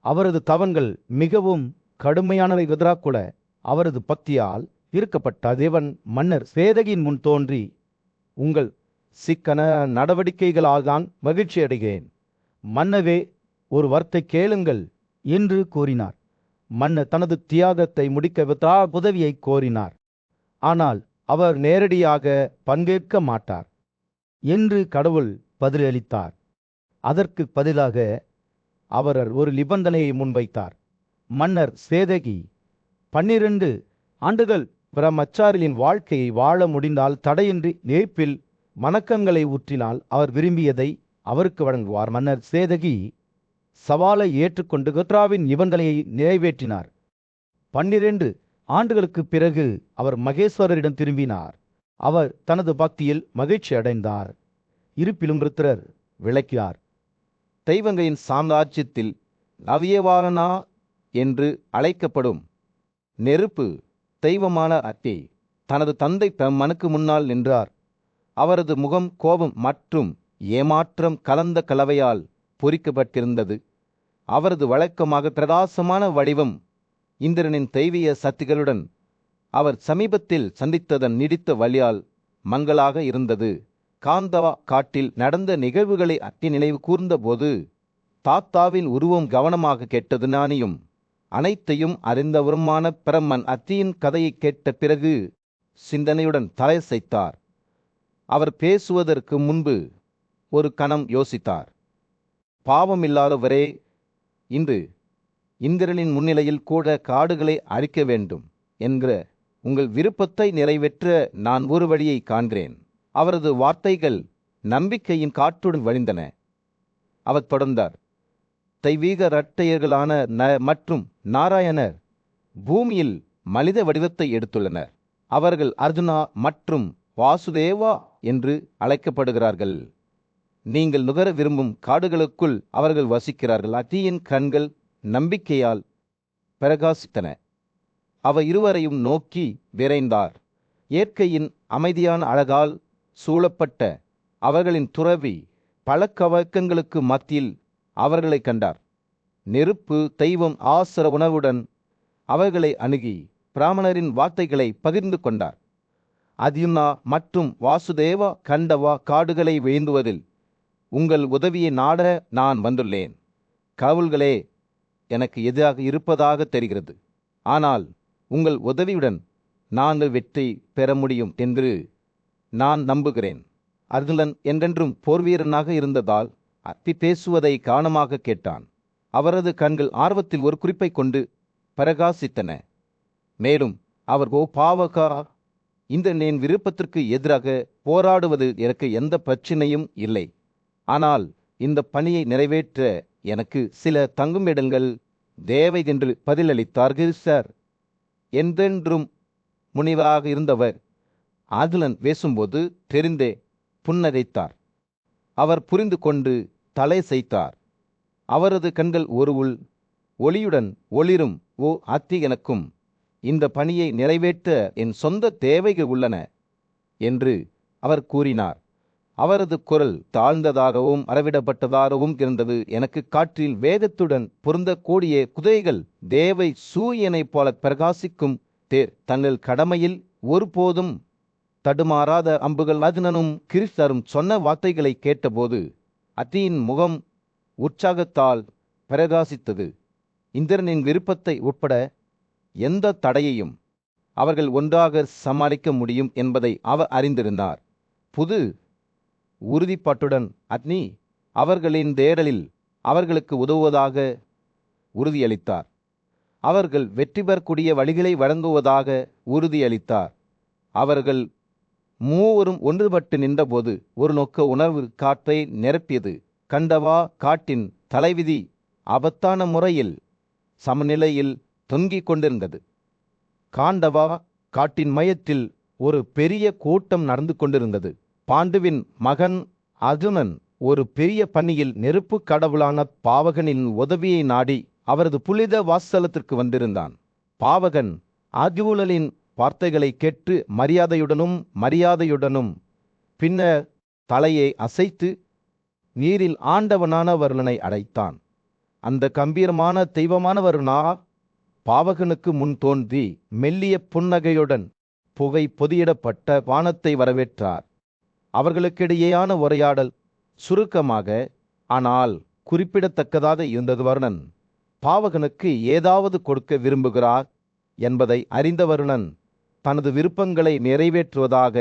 அவரது தவங்கள் மிகவும் கடுமையானவை. கூட அவரது பக்தியால் ஈர்க்கப்பட்ட தேவன் மன்னர் சேதகியின் முன் தோன்றி, உங்கள் சிக்கன நடவடிக்கைகளால் தான் மகிழ்ச்சி அடைகிறேன். மன்னவே, ஒரு வார்த்தை கேளுங்கள் என்று கூறினார். மன்னர் தனது தியாகத்தை முடிக்க உதவியை கோரினார். ஆனால் அவர் நேரடியாக பங்கேற்க மாட்டார் என்று கடவுள் பதிலளித்தார். அதற்கு பதிலாக அவர் ஒரு நிபந்தனையை முன்வைத்தார். மன்னர் சேதகி 12 ஆண்டுகள் பிரம்மச்சாரியின் வாழ்க்கையை வாழ முடிந்தால் தடையின்றி நெருப்பில் மணக்கங்களை ஊற்றினால் அவர் விரும்பியதை அவருக்கு வழங்குவார். மன்னர் சேதகி சவாலை ஏற்றுக்கொண்டு கத்ராவின் நிபந்தனையை நிறைவேற்றினார். 12 ஆண்டுகளுக்கு பிறகு அவர் மகேஸ்வரரிடம் திரும்பினார். அவர் தனது பக்தியில் மகிழ்ச்சி அடைந்தார். இருப்பினும் ருத்ரர் விளக்கினார், தெய்வங்களின் சாம்ராஜ்யத்தில் நவியவாரனா என்று அழைக்கப்படும் நெருப்பு தெய்வமான அத்தி தனது தந்தை பிரம்மனுக்கு முன்னால் நின்றார். அவரது முகம் கோபம் மற்றும் ஏமாற்றம் கலந்த கலவையால் பொறிக்கப்பட்டிருந்தது. அவரது வழக்கமாக பிரகாசமான வடிவம் இந்திரனின் தெய்வீக சக்திகளுடன் அவர் சமீபத்தில் சந்தித்ததன் நீடித்த வழியால் மங்களாக இருந்தது. காந்தவா காட்டில் நடந்த நிகழ்வுகளை அத்தி நினைவு கூர்ந்தபோது தாத்தாவின் உருவம் கவனமாக கேட்டது. நானியும் அனைத்தையும் அறிந்தவருமான பிரம்மன் அத்தியின் கதையை கேட்ட பிறகு சிந்தனையுடன் தலையசைத்தார். அவர் பேசுவதற்கு முன்பு ஒரு கணம் யோசித்தார். பாவமில்லாதவரே, இன்று இந்திரனின் முன்னிலையில் கூட காடுகளை அழிக்க வேண்டும் என்கிற உங்கள் விருப்பத்தை நிறைவேற்ற நான் ஒரு வழியை காண்கிறேன். அவரது வார்த்தைகள் நம்பிக்கையின் காற்றுடன் வழிந்தன. அவர் தொடர்ந்தார், தெய்வீக இரட்டையர்களான மற்றும் நாராயணர் பூமியில் மனித வடிவத்தை எடுத்துள்ளனர். அவர்கள் அர்ஜுனா மற்றும் வாசுதேவா என்று அழைக்கப்படுகிறார்கள். நீங்கள் நுகர விரும்பும் காடுகளுக்குள் அவர்கள் வசிக்கிறார்கள். அத்தியின் கண்கள் நம்பிக்கையால் பிரகாசித்தன. அவர் இருவரையும் நோக்கி விரைந்தார். இயற்கையின் அமைதியான அழகால் சூழப்பட்ட அவர்களின் துறவி பழக்கவழக்கங்களுக்கு மத்தியில் அவர்களை கண்டார். நெருப்பு தெய்வம் ஆசர உணவுடன் அவர்களை அணுகி பிராமணரின் வார்த்தைகளை பகிர்ந்து கொண்டார். அர்ஜுனா மற்றும் வாசுதேவா கண்டவா காடுகளை வேண்டுவதில் உங்கள் உதவியை நாட நான் வந்துள்ளேன். கடவுள்களே எனக்கு எதிராக இருப்பதாக தெரிகிறது. ஆனால் உங்கள் உதவியுடன் நாங்கள் வெற்றி பெற முடியும் என்று நான் நம்புகிறேன். அர்ஜுனன் என்றென்றும் போர்வீரனாக இருந்ததால் அத்தி பேசுவதை கவனமாக கேட்டான். அவரது கண்கள் ஆர்வத்தில் ஒரு குறிப்பை கொண்டு பிரகாசித்தன. மேலும் அவர் பாவகா, இந்த என் விருப்பத்திற்கு எதிராக போராடுவது எனக்கு எந்த பிரச்சனையும் இல்லை. ஆனால் இந்த பணியை நிறைவேற்ற எனக்கு சில தங்குமிடங்கள் தேவை என்று பதிலளித்தார்கள். சார், என்றென்றும் முனிவராக இருந்தவர் அர்ஜுனன் பேசும்போது தெரிந்தே புன்னகைத்தார். அவர் புரிந்து கொண்டு தலை செய்தார். அவரது கண்கள் ஒரு ஒளியுடன் ஒளிரும். ஓ அத்தி, எனக்கும் இந்த பணியை நிறைவேற்ற என் சொந்த தேவைகள் உள்ளன. என்று அவர் கூறினார். அவரது குரல் தாழ்ந்ததாகவும் அளவிடப்பட்டதாகவும் இருந்தது. எனக்கு காற்றில் வேகத்துடன் பொருந்தக்கூடிய குதிரைகள் தேவை சூரியனைப் போல பிரகாசிக்கும் தேர் தங்கள் கடமையில் ஒருபோதும் தடுமாறாத அம்புகள். அர்ஜுனனும் கிறிஸ்தரும் சொன்ன வார்த்தைகளை கேட்டபோது அத்தியின் முகம் உற்சாகத்தால் பிரகாசித்தது. இந்திரனின் விருப்பத்தை உட்பட எந்த தடையையும் அவர்கள் ஒன்றாக சமாளிக்க முடியும் என்பதை அவர் அறிந்திருந்தார். புது உறுதிப்பாட்டுடன் அக்னி அவர்களின் தேடலில் அவர்களுக்கு உதவுவதாக உறுதியளித்தார். அவர்கள் வெற்றி பெறக்கூடிய வழிகளை வழங்குவதாக உறுதியளித்தார். அவர்கள் மூவரும் ஒன்றுபட்டு நின்றபோது ஒரு நோக்க உணர்வு காற்றை நிரப்பியது. கண்டவா காட்டின் தலைவிதி ஆபத்தான முறையில் சமநிலையில் தொங்கிக் கொண்டிருந்தது. காண்டவா காட்டின் மையத்தில் ஒரு பெரிய கூட்டம் நடந்து கொண்டிருந்தது. பாண்டுவின் மகன் அர்ஜுனன் ஒரு பெரிய பணியில் நெருப்பு கடவுளான பாவகனின் உதவியை நாடி அவரது புனித வாசலத்திற்கு வந்திருந்தான். பாவகன் அர்ஜுனனின் வார்த்தைகளை கேட்டு மரியாதையுடனும் பின்னர் தலையை அசைத்து நீரில் ஆண்டவனானவர்களை அழைத்தான். அந்த கம்பீரமான தெய்வமானவர்னா பாவகனுக்கு முன் தோன்றி மெல்லிய புன்னகையுடன் புகை பொதியிடப்பட்ட வானத்தை வரவேற்றார். அவர்களுக்கிடையேயான உரையாடல் சுருக்கமாக ஆனால் குறிப்பிடத்தக்கதாக இருந்தது. வருணன் பாவகனுக்கு ஏதாவது கொடுக்க விரும்புகிறார் என்பதை அறிந்த வருணன் தனது விருப்பங்களை நிறைவேற்றுவதாக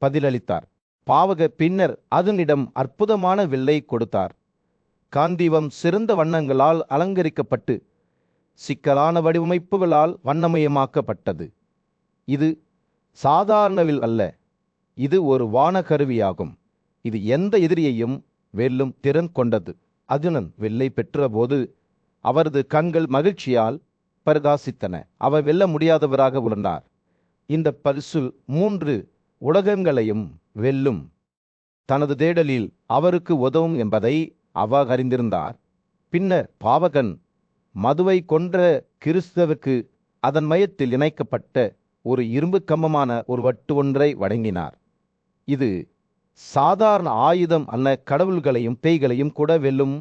பதிலளித்தார். பாவக பின்னர் அதனிடம் அற்புதமான வில்லை கொடுத்தார். காந்தீபம் சிறந்த வண்ணங்களால் அலங்கரிக்கப்பட்டு சிக்கலான வடிவமைப்புகளால் வண்ணமயமாக்கப்பட்டது. இது சாதாரண வில் அல்ல, இது ஒரு வானகருவியாகும். இது எந்த எதிரியையும் வெல்லும் திறன் கொண்டது. அர்ஜுனன் வில்லை பெற்றபோது அவரது கண்கள் மகிழ்ச்சியால் பிரகாசித்தன. அவர் வெல்ல முடியாதவராக உணர்ந்தார். இந்த பரிசு 3 உலகங்களையும் வெல்லும் தனது தேடலில் அவருக்கு உதவும் என்பதை அவர் அறிந்திருந்தார். பின்னர் பாவகன் மதுவை கொன்ற கிறிஸ்தவுக்கு அதன் மையத்தில் இணைக்கப்பட்ட ஒரு இரும்பு கம்பமான ஒரு வட்டு ஒன்றை வழங்கினார். இது சாதாரண ஆயுதம் அல்ல, கடவுள்களையும் பேய்களையும் கூட வெல்லும்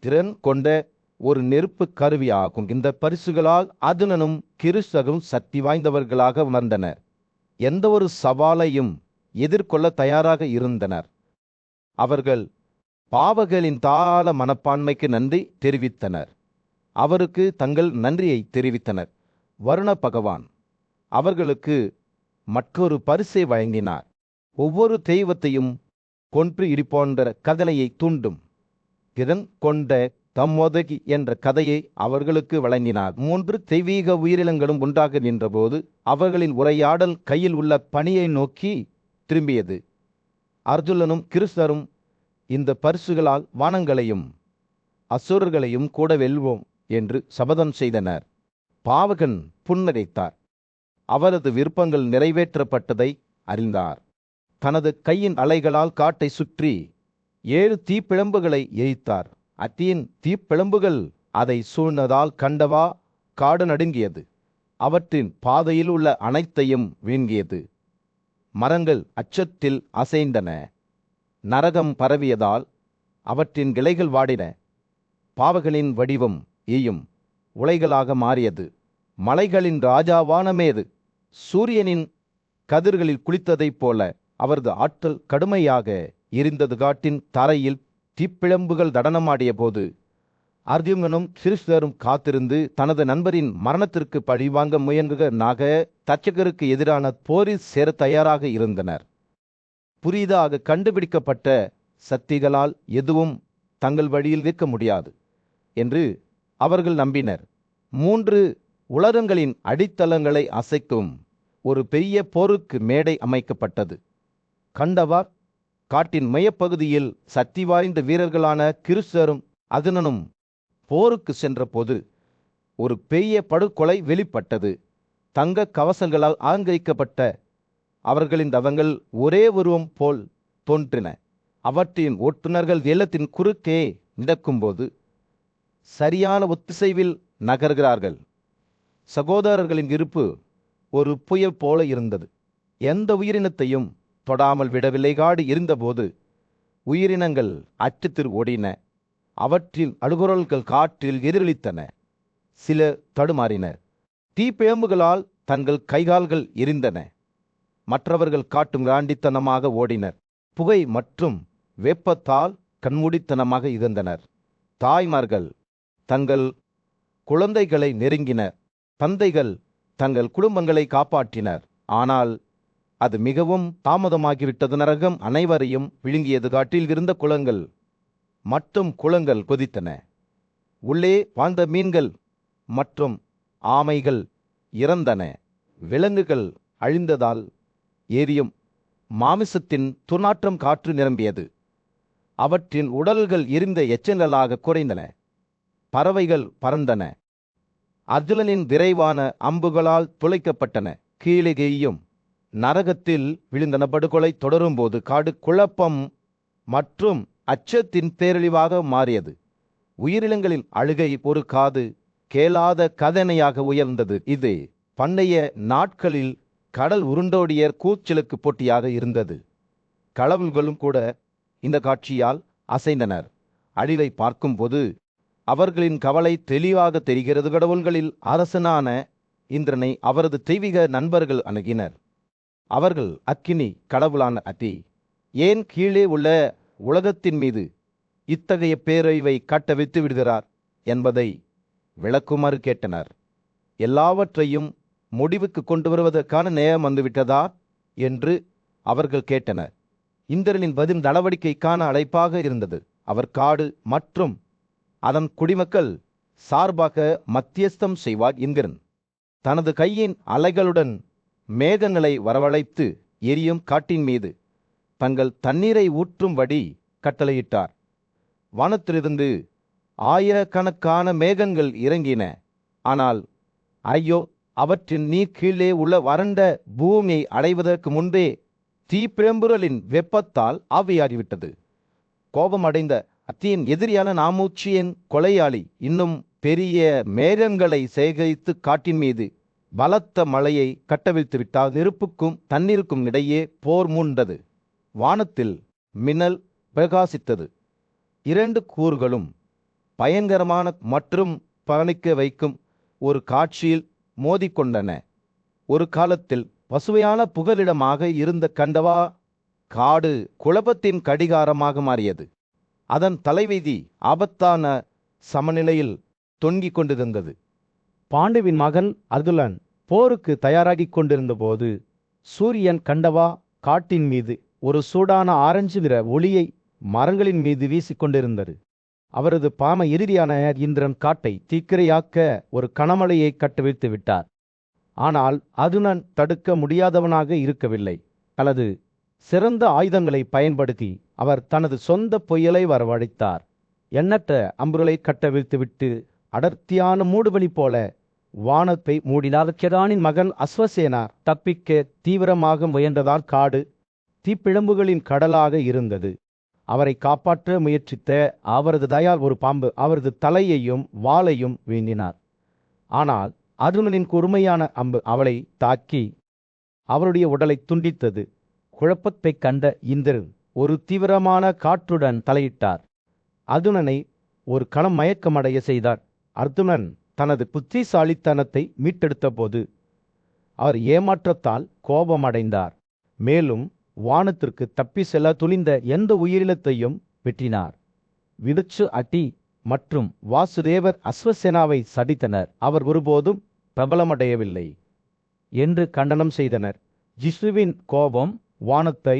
திறன் கொண்ட ஒரு நெருப்பு கருவியாகும். இந்த பரிசுகளால் அர்ஜுனனும் கிறிஸ்தவும் சக்தி வாய்ந்தவர்களாக உணர்ந்தனர். எந்த ஒரு சவாலையும் எதிர்கொள்ள தயாராக இருந்தனர். அவர்கள் பாவகனின் தாராள மனப்பான்மைக்கு நன்றி தெரிவித்தனர். அவருக்கு தங்கள் நன்றியை தெரிவித்தனர். வருண பகவான் அவர்களுக்கு மற்றொரு பரிசை வழங்கினார். ஒவ்வொரு தெய்வத்தையும் கொன்று இடிப்போன்ற கதலையை தூண்டும் திறன் கொண்ட தம்மோதகி என்ற கதையை அவர்களுக்கு வழங்கினார். 3 தெய்வீக உயிரினங்களும் ஒன்றாக நின்றபோது அவர்களின் உரையாடல் கையில் உள்ள பணியை நோக்கி திரும்பியது. அர்ஜுனனும் கிறிஸ்தரும் இந்த பரிசுகளால் வானங்களையும் அசுரர்களையும் கூட வெல்வோம் என்று சபதம் செய்தனர். பாவகன் புன்னகைத்தார். அவரது விருப்பங்கள் நிறைவேற்றப்பட்டதை அறிந்தார். தனது கையின் அலைகளால் காட்டை சுற்றி 7 தீப்பிழம்புகளை எரித்தார். அத்தியின் தீப்பிழம்புகள் அதை சூழ்ந்ததால் கண்டவா காடு நடுங்கியது. அவற்றின் பாதையில் உள்ள அனைத்தையும் வீங்கியது. மரங்கள் அச்சத்தில் அசைந்தன. நரகம் பரவியதால் அவற்றின் கிளைகள் வாடின. பாவகளின் வடிவம் ஈயும் உலைகளாக மாறியது. மலைகளின் ராஜாவான மேது சூரியனின் கதிர்களில் குளித்ததைப் போல அவரது ஆற்றல் கடுமையாக எரிந்தது. காட்டின் தரையில் தீப்பிழம்புகள் நடனமாடிய போது அர்ஜுனனும் கிறிஸ்தரும் காத்திருந்து தனது நண்பரின் மரணத்திற்கு பழிவாங்க முயன்ற தச்சகருக்கு எதிரான போரில் சேர தயாராக இருந்தனர். புதிதாக கண்டுபிடிக்கப்பட்ட சக்திகளால் எதுவும் தங்கள் வழியில் நிற்க முடியாது என்று அவர்கள் நம்பினர். 3 உலகங்களின் அடித்தளங்களை அசைக்கும் ஒரு பெரிய போருக்கு மேடை அமைக்கப்பட்டது. கண்டவா காட்டின் மையப்பகுதியில் சக்தி வாய்ந்த வீரர்களான கிறிஸ்தரும் அர்ஜுனனும் போருக்கு சென்றபோது ஒரு பெரிய படுகொலை வெளிப்பட்டது. தங்க கவசங்களால் அலங்கரிக்கப்பட்ட அவர்களின் தவங்கள் ஒரே உருவம் போல் தோன்றின. அவற்றின் ஓட்டுநர்கள் வெள்ளத்தின் குறுக்கே நடக்கும்போது சரியான ஒத்திசைவில் நகர்கிறார்கள். சகோதரர்களின் இருப்பு ஒரு புயல் போல இருந்தது. எந்த உயிரினத்தையும் தொடாமல் விடவில்லை. காடு இருந்தபோது உயிரினங்கள் அச்சத்தில் ஓடின. அவற்றின் அழுகுரல்கள் காற்றில் எதிரொலித்தன. சில தடுமாறினர். தீப்பேம்புகளால் தங்கள் கைகால்கள் எரிந்தன. மற்றவர்கள் காட்டும் காண்டித்தனமாக ஓடினர். புகை மற்றும் வெப்பத்தால் கண்மூடித்தனமாக இருந்தனர். தாய்மார்கள் தங்கள் குழந்தைகளை நெருங்கினர். தந்தைகள் தங்கள் குடும்பங்களை காப்பாற்றினர். ஆனால் அது மிகவும் தாமதமாகிவிட்டது. நரகம் அனைவரையும் விழுங்கியது. காட்டில் இருந்த குளங்கள் மற்றும் குளங்கள் கொதித்தன. உள்ளே வாழ்ந்த மீன்கள் மற்றும் ஆமைகள் இறந்தன. விலங்குகள் அழிந்ததால் எரியும் மாமிசத்தின் துர்நாற்றம் காற்று நிரம்பியது. அவற்றின் உடல்கள் எரிந்த எச்சங்களாக குறைந்தன. பறவைகள் பறந்தன. அர்ஜுனனின் விரைவான அம்புகளால் துளைக்கப்பட்டன. கீழே எய்யும் நரகத்தில் விழுந்தன. படுகொலை தொடரும்போது காடு குழப்பம் மற்றும் அச்சத்தின் பேரழிவாக மாறியது. உயிரினங்களின் அழுகை ஒரு காது கேளாத கதனையாக உயர்ந்தது. இது பண்டைய நாட்களில் கடல் உருண்டோடிய கூச்சலுக்கு போட்டியாக இருந்தது. கடவுள்களும் கூட இந்த காட்சியால் அசைந்தனர். அழிவை பார்க்கும்போது அவர்களின் கவலை தெளிவாக தெரிகிறது. கடவுள்களில் அரசனான இந்திரனை அவரது தெய்வீக நண்பர்கள் அணுகினர். அவர்கள் அக்கினி கடவுளான அதி ஏன் கீழே உள்ள உலகத்தின் மீது இத்தகைய பேரழிவை கட்ட வைத்து விடுகிறார் என்பதை விளக்குமாறு கேட்டனர். எல்லாவற்றையும் முடிவுக்கு கொண்டு வருவதற்கான நேரம் வந்துவிட்டதா என்று அவர்கள் கேட்டனர். இந்திரனின் பதில் நடவடிக்கைக்கான அழைப்பாக இருந்தது. அவர் காடு மற்றும் அதன் குடிமக்கள் சார்பாக மத்தியஸ்தம் செய்வார். இந்திரன் தனது கையின் அலைகளுடன் மேகங்களை வரவழைத்து எரியும் காட்டின் மீது தங்கள் தண்ணீரை ஊற்றும்படி கட்டளையிட்டார். வானத்திலிருந்து ஆயிரக்கணக்கான மேகங்கள் இறங்கின. ஆனால் ஐயோ, அவற்றின் நீர் கீழே உள்ள வறண்ட பூமியை அடைவதற்கு முன்பே தீப்பிழம்புரலின் வெப்பத்தால் ஆவியாகிவிட்டது. கோபமடைந்த அத்தியின் எதிரியான நாமூச்சியின் கொலையாளி இன்னும் பெரிய மேகங்களை சேகரித்து காட்டின் மீது பலத்த மழையை கட்டவிழ்த்து விட்டால். நெருப்புக்கும் தண்ணீருக்கும் இடையே போர் மூண்டது. வானத்தில் மின்னல் பிரகாசித்தது. இரண்டு கூறுகளும் பயங்கரமான மற்றும் பணிக்க வைக்கும் ஒரு காட்சியில் மோதிக்கொண்டன. ஒரு காலத்தில் பசுமையான புகலிடமாக இருந்த கண்டவா காடு குழப்பத்தின் கடிகாரமாக மாறியது. அதன் தலைவீதி ஆபத்தான சமநிலையில் தொங்கிக் கொண்டிருந்தது. பாண்டுவின் மகன் அர்ஜுனன் போருக்கு தயாராகிக் கொண்டிருந்த போது சூரியன் கண்டவா காட்டின் மீது ஒரு சூடான ஆரஞ்சு நிற ஒளியை மரங்களின் மீது வீசிக்கொண்டிருந்தது. அவரது பாம எதிரியான இந்திரன் காட்டை தீக்கிரையாக்க ஒரு கனமழையை கட்டவிழ்த்து விட்டார். ஆனால் அர்ஜுனன் தடுக்க முடியாதவனாக இருக்கவில்லை. அல்லது சிறந்த ஆயுதங்களை பயன்படுத்தி அவர் தனது சொந்த புயலை வரவழைத்தார். எண்ணற்ற அம்புகளை கட்டவிழ்த்துவிட்டு அடர்த்தியான மூடுபனி போல வானத்தை மூடினார். கெரானின் மகன் அஸ்வசேனா தப்பிக்க தீவிரமாக முயன்றதால் காடு தீப்பிழம்புகளின் கடலாக இருந்தது. அவரை காப்பாற்ற முயற்சித்த அவரது தயால் ஒரு பாம்பு அவரது தலையையும் வாளையும் வீண்டினார். ஆனால் அர்ஜுனனின் கூர்மையான அம்பு அவளை தாக்கி அவருடைய உடலை துண்டித்தது. குழப்பத்தை கண்ட இந்திரன் ஒரு தீவிரமான காற்றுடன் தலையிட்டார். அர்ஜுனனை ஒரு கணம் மயக்கமடைய செய்தார். அர்ஜுனன் தனது புத்திசாலித்தனத்தை மீட்டெடுத்த போது அவர் ஏமாற்றத்தால் கோபமடைந்தார். மேலும் வானத்திற்கு தப்பி செல்ல துணிந்த எந்த உயிரினத்தையும் வெட்டினார். விடுச்சு அட்டி மற்றும் வாசுதேவர் அஸ்வசேனாவை சடித்தனர். அவர் ஒருபோதும் பிரபலமடையவில்லை என்று கண்டனம் செய்தனர். ஜிஷ்ணுவின் கோபம் வானத்தை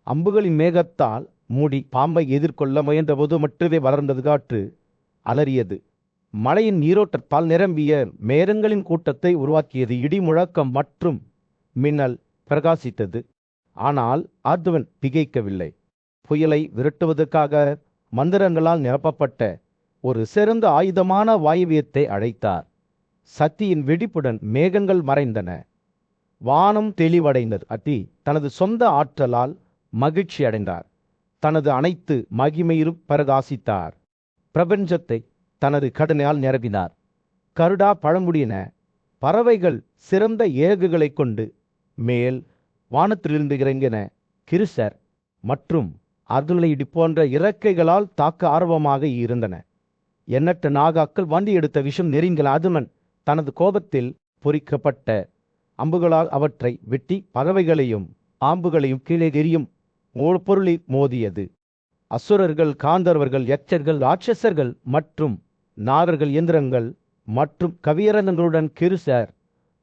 அம்புகளின் மேகத்தால் மூடி பாம்பை எதிர்கொள்ள முயன்றபோது மட்டுமே வளர்ந்தது. காற்று அலறியது. மழையின் நீரோட்டத்தால் நிரம்பிய மேகங்களின் கூட்டத்தை உருவாக்கியது. இடி முழக்கம் மற்றும் மின்னல் பிரகாசித்தது. ஆனால் அர்ஜுனன் திகைக்கவில்லை. புயலை விரட்டுவதற்காக மந்திரங்களால் நிரப்பப்பட்ட ஒரு சிறந்த ஆயுதமான வாயுவியத்தை அழைத்தார். சக்தியின் வெடிப்புடன் மேகங்கள் மறைந்தன. வானம் தெளிவடைந்தது. அத்தி தனது சொந்த ஆற்றலால் மகிழ்ச்சி அடைந்தார். தனது அனைத்து மகிமையிலும் பிரகாசித்தார். பிரபஞ்சத்தை தனது கடனால் நிரப்பினார். கருடா பழமுடியின பறவைகள் சிறந்த ஏகுகளை கொண்டு மேல் வானத்திலிருந்து இறங்கின கிருசர் மற்றும் அர்துளை இடி போன்ற இறக்கைகளால் தாக்க ஆர்வமாக இருந்தன. எண்ணற்ற நாகாக்கள் வண்டி எடுத்த விஷம் நெறிங்கள் அதுமன் தனது கோபத்தில் பொறிக்கப்பட்ட அம்புகளால் அவற்றை வெட்டி பறவைகளையும் ஆம்புகளையும் கீழே எறியும் பொருளில் மோதியது. அசுரர்கள், காந்தர்வர்கள், யட்சர்கள், ராட்சசர்கள் மற்றும் நாரர்கள், எந்திரங்கள் மற்றும் கவியரங்களுடன் கிருசர்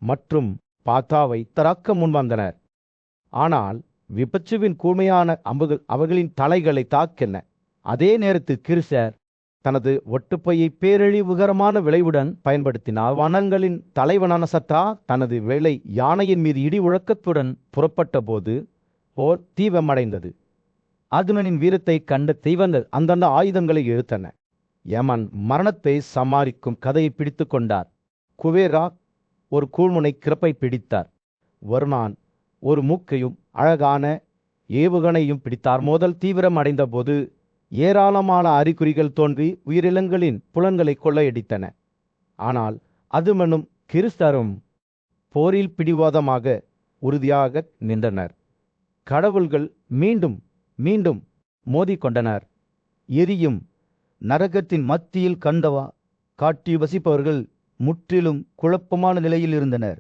மற்றும் பாத்தாவை தராக்க முன்வந்தனர். ஆனால் விபச்சுவின் கூர்மையான அம்புகள் அவர்களின் தலைகளை தாக்கின. அதே நேரத்தில் கிருசர் தனது ஒட்டுப்பையை பேரழிவுகரமான விளைவுடன் பயன்படுத்தினார். வனங்களின் தலைவனான சத்தா தனது வேலை யானையின் மீது இடி முழக்கத்துடன் புறப்பட்ட போது போர் தீவிரமடைந்தது. அதுமனின் வீரத்தை கண்ட தெய்வங்கள் அந்தந்த ஆயுதங்களை இழுத்தன. யமன் மரணத்தை சமாளிக்கும் கதையை பிடித்து கொண்டார். குவேரா ஒரு கூழ்முனை கிரப்பை பிடித்தார். வருணான் ஒரு மூக்கையும் அழகான ஏவுகணையும் பிடித்தார். மோதல் தீவிரம் அடைந்த போது ஏராளமான அறிகுறிகள் தோன்றி உயிரினங்களின் புலன்களை கொள்ளையடித்தன. ஆனால் அதுமனும் கிருஸ்தரும் போரில் பிடிவாதமாக உறுதியாக நின்றனர். கடவுள்கள் மீண்டும் மீண்டும் மோதிக்கொண்டனர். எரியும் நரகத்தின் மத்தியில் கண்டவா காட்டி வசிப்பவர்கள் முற்றிலும் குழப்பமான நிலையில் இருந்தனர்.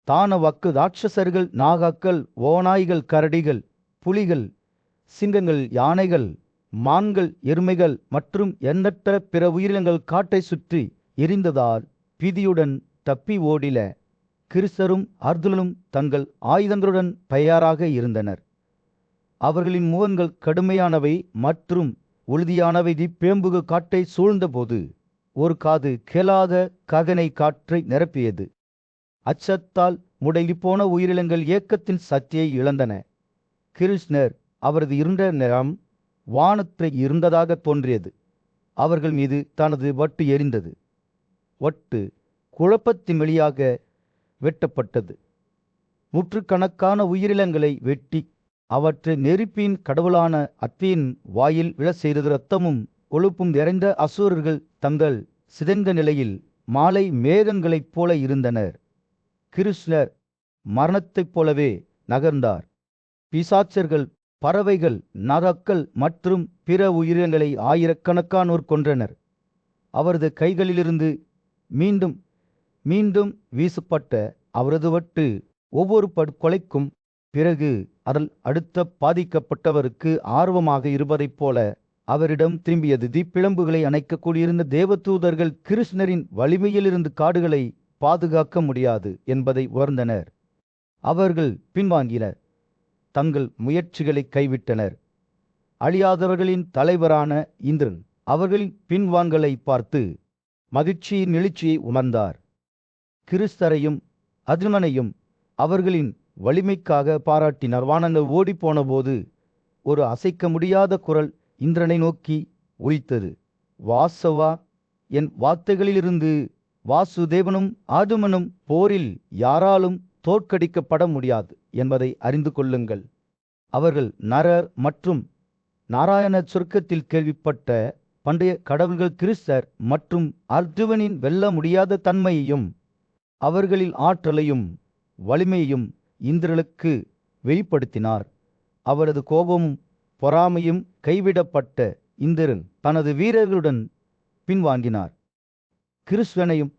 தானவாக்கு ராட்சசர்கள், நாகாக்கள், ஓநாய்கள், கரடிகள், புலிகள், சிங்கங்கள், யானைகள், மான்கள், எருமைகள் மற்றும் எண்ணற்ற பிற உயிரினங்கள் காட்டை சுற்றி எரிந்ததால் பீதியுடன் தப்பி ஓடில. கிருசரும் அர்துலனும் தங்கள் ஆயுதங்களுடன் தயாராக இருந்தனர். அவர்களின் முகங்கள் கடுமையானவை மற்றும் உறுதியானவை. தீப்பேம்புகு காட்டை சூழ்ந்தபோது ஒரு காது கேளாத ககனை காற்றை நிரப்பியது. அச்சத்தால் முடங்கி போன உயிரினங்கள் ஏக்கத்தின் சக்தியை இழந்தன. கிருஷ்ணர் அவரது இருண்ட நிறம் வானத்தை இருந்ததாக தோன்றியது. அவர்கள் மீது தனது வட்டு எரிந்தது. வட்டு குழப்பத்தின் வழியாக வெட்டப்பட்டது. நூற்றுக்கணக்கான உயிரினங்களை வெட்டி அவற்றை நெருப்பின் கடவுளான அத்தியின் வாயில் விழ செய்தது. இரத்தமும் கொழுப்பும் நிறைந்த அசுரர்கள் தங்கள் சிதைந்த நிலையில் மாலை மேகங்களைப் போல இருந்தனர். கிருஷ்ணர் மரணத்தைப் போலவே நகர்ந்தார். பிசாச்சர்கள், பறவைகள், நரக்கள் மற்றும் பிற உயிரினங்களை ஆயிரக்கணக்கானோர் கொன்றனர். அவரது கைகளிலிருந்து மீண்டும் மீண்டும் வீசப்பட்ட அவரது வட்டு ஒவ்வொரு கொலைக்கும் பிறகு அதில் அடுத்த பாதிக்கப்பட்டவருக்கு ஆர்வமாக இருப்பதைப் போல அவரிடம் திரும்பியது. தீப்பிழம்புகளை அணைக்க கூடியிருந்த தேவதூதர்கள் கிருஷ்ணரின் வலிமையிலிருந்து காடுகளை பாதுகாக்க முடியாது என்பதை உணர்ந்தனர். அவர்கள் பின்வாங்கினர். தங்கள் முயற்சிகளை கைவிட்டனர். அழியாதவர்களின் தலைவரான இந்திரன் அவர்களின் பின்வாங்கலை பார்த்து மகிழ்ச்சியின் எழுச்சியை உணர்ந்தார். கிருஸ்தரையும் அதுமனையும் அவர்களின் வலிமைக்காக பாராட்டினார். வானங்கள் ஓடிப்போன போது ஒரு அசைக்க முடியாத குரல் இந்திரனை நோக்கி ஒலித்தது. வாசவா, என் வார்த்தைகளிலிருந்து வாசுதேவனும் ஆதுமனும் போரில் யாராலும் தோற்கடிக்கப்பட முடியாது என்பதை அறிந்து கொள்ளுங்கள். அவர்கள் நரர் மற்றும் நாராயண சொர்க்கத்தில் கேள்விப்பட்ட பண்டைய கடவுள்கள் கிருஷ்ணர் மற்றும் அர்ஜுவனின் வெல்ல முடியாத தன்மையையும் அவர்களின் ஆற்றலையும் வலிமையையும் இந்திரனுக்கு வெளிப்படுத்தினார். அவரது கோபமும் பொறாமையும் கைவிடப்பட்ட இந்திரன் தனது வீரர்களுடன் பின்வாங்கினார். கிருஷ்ணனையும்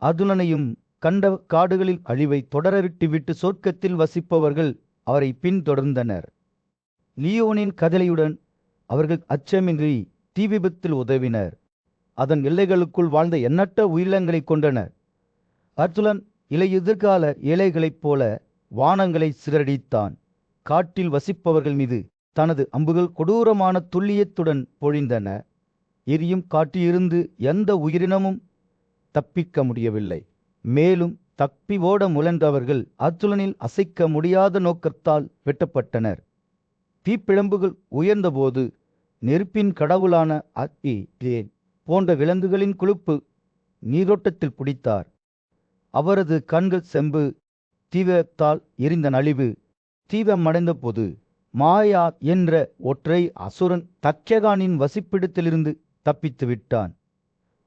அர்ஜுனனையும் கண்ட காடுகளில் அழிவை தொடரவிட்டுவிட்டு சொர்க்கத்தில் வசிப்பவர்கள் அவரை பின்தொடர்ந்தனர். லியோனின் கதலையுடன் அவர்கள் அச்சமின்றி தீ விபத்தில் உதவினர். அதன் எல்லைகளுக்குள் வாழ்ந்த எண்ணற்ற உயிரினங்களை கொண்டனர். அர்ஜுனன் எதிர்கால ஏழைகளைப் போல வானங்களை சிதறடித்தான். காட்டில் வசிப்பவர்கள் மீது தனது அம்புகள் கொடூரமான துல்லியத்துடன் பொழிந்தன. எரியும் காட்டிலிருந்து எந்த உயிரினமும் தப்பிக்க முடியவில்லை. மேலும் தப்பி ஓட முயன்றவர்கள் அர்ஜுனனில் அசைக்க முடியாத நோக்கத்தால் வெட்டப்பட்டனர். தீப்பிழம்புகள் உயர்ந்தபோது நெருப்பின் கடவுளான அத்தி போன்ற விலங்குகளின் கொழுப்பு நீரோட்டத்தில் பிடித்தார். அவரது கண்கள் செம்பு தீவிரத்தால் எரிந்த நலிவு தீவிரமடைந்த போது மாயா என்ற ஒற்றை அசுரன் தட்சகானின் வசிப்பிடத்திலிருந்து தப்பித்து விட்டான்.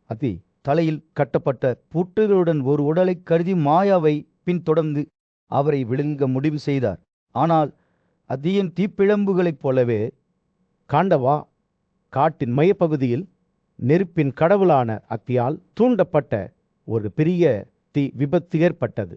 அதி தலையில் கட்டப்பட்ட பூட்டுகளுடன் ஒரு உடலை கருதி மாயாவை பின்தொடர்ந்து அவரை விழுங்க முடிவு செய்தார். ஆனால் அதியின் தீப்பிழம்புகளைப் போலவே காண்டவா காட்டின் மையப்பகுதியில் நெருப்பின் கடவுளான அத்தியால் தூண்டப்பட்ட ஒரு பெரிய தீ விபத்து ஏற்பட்டது.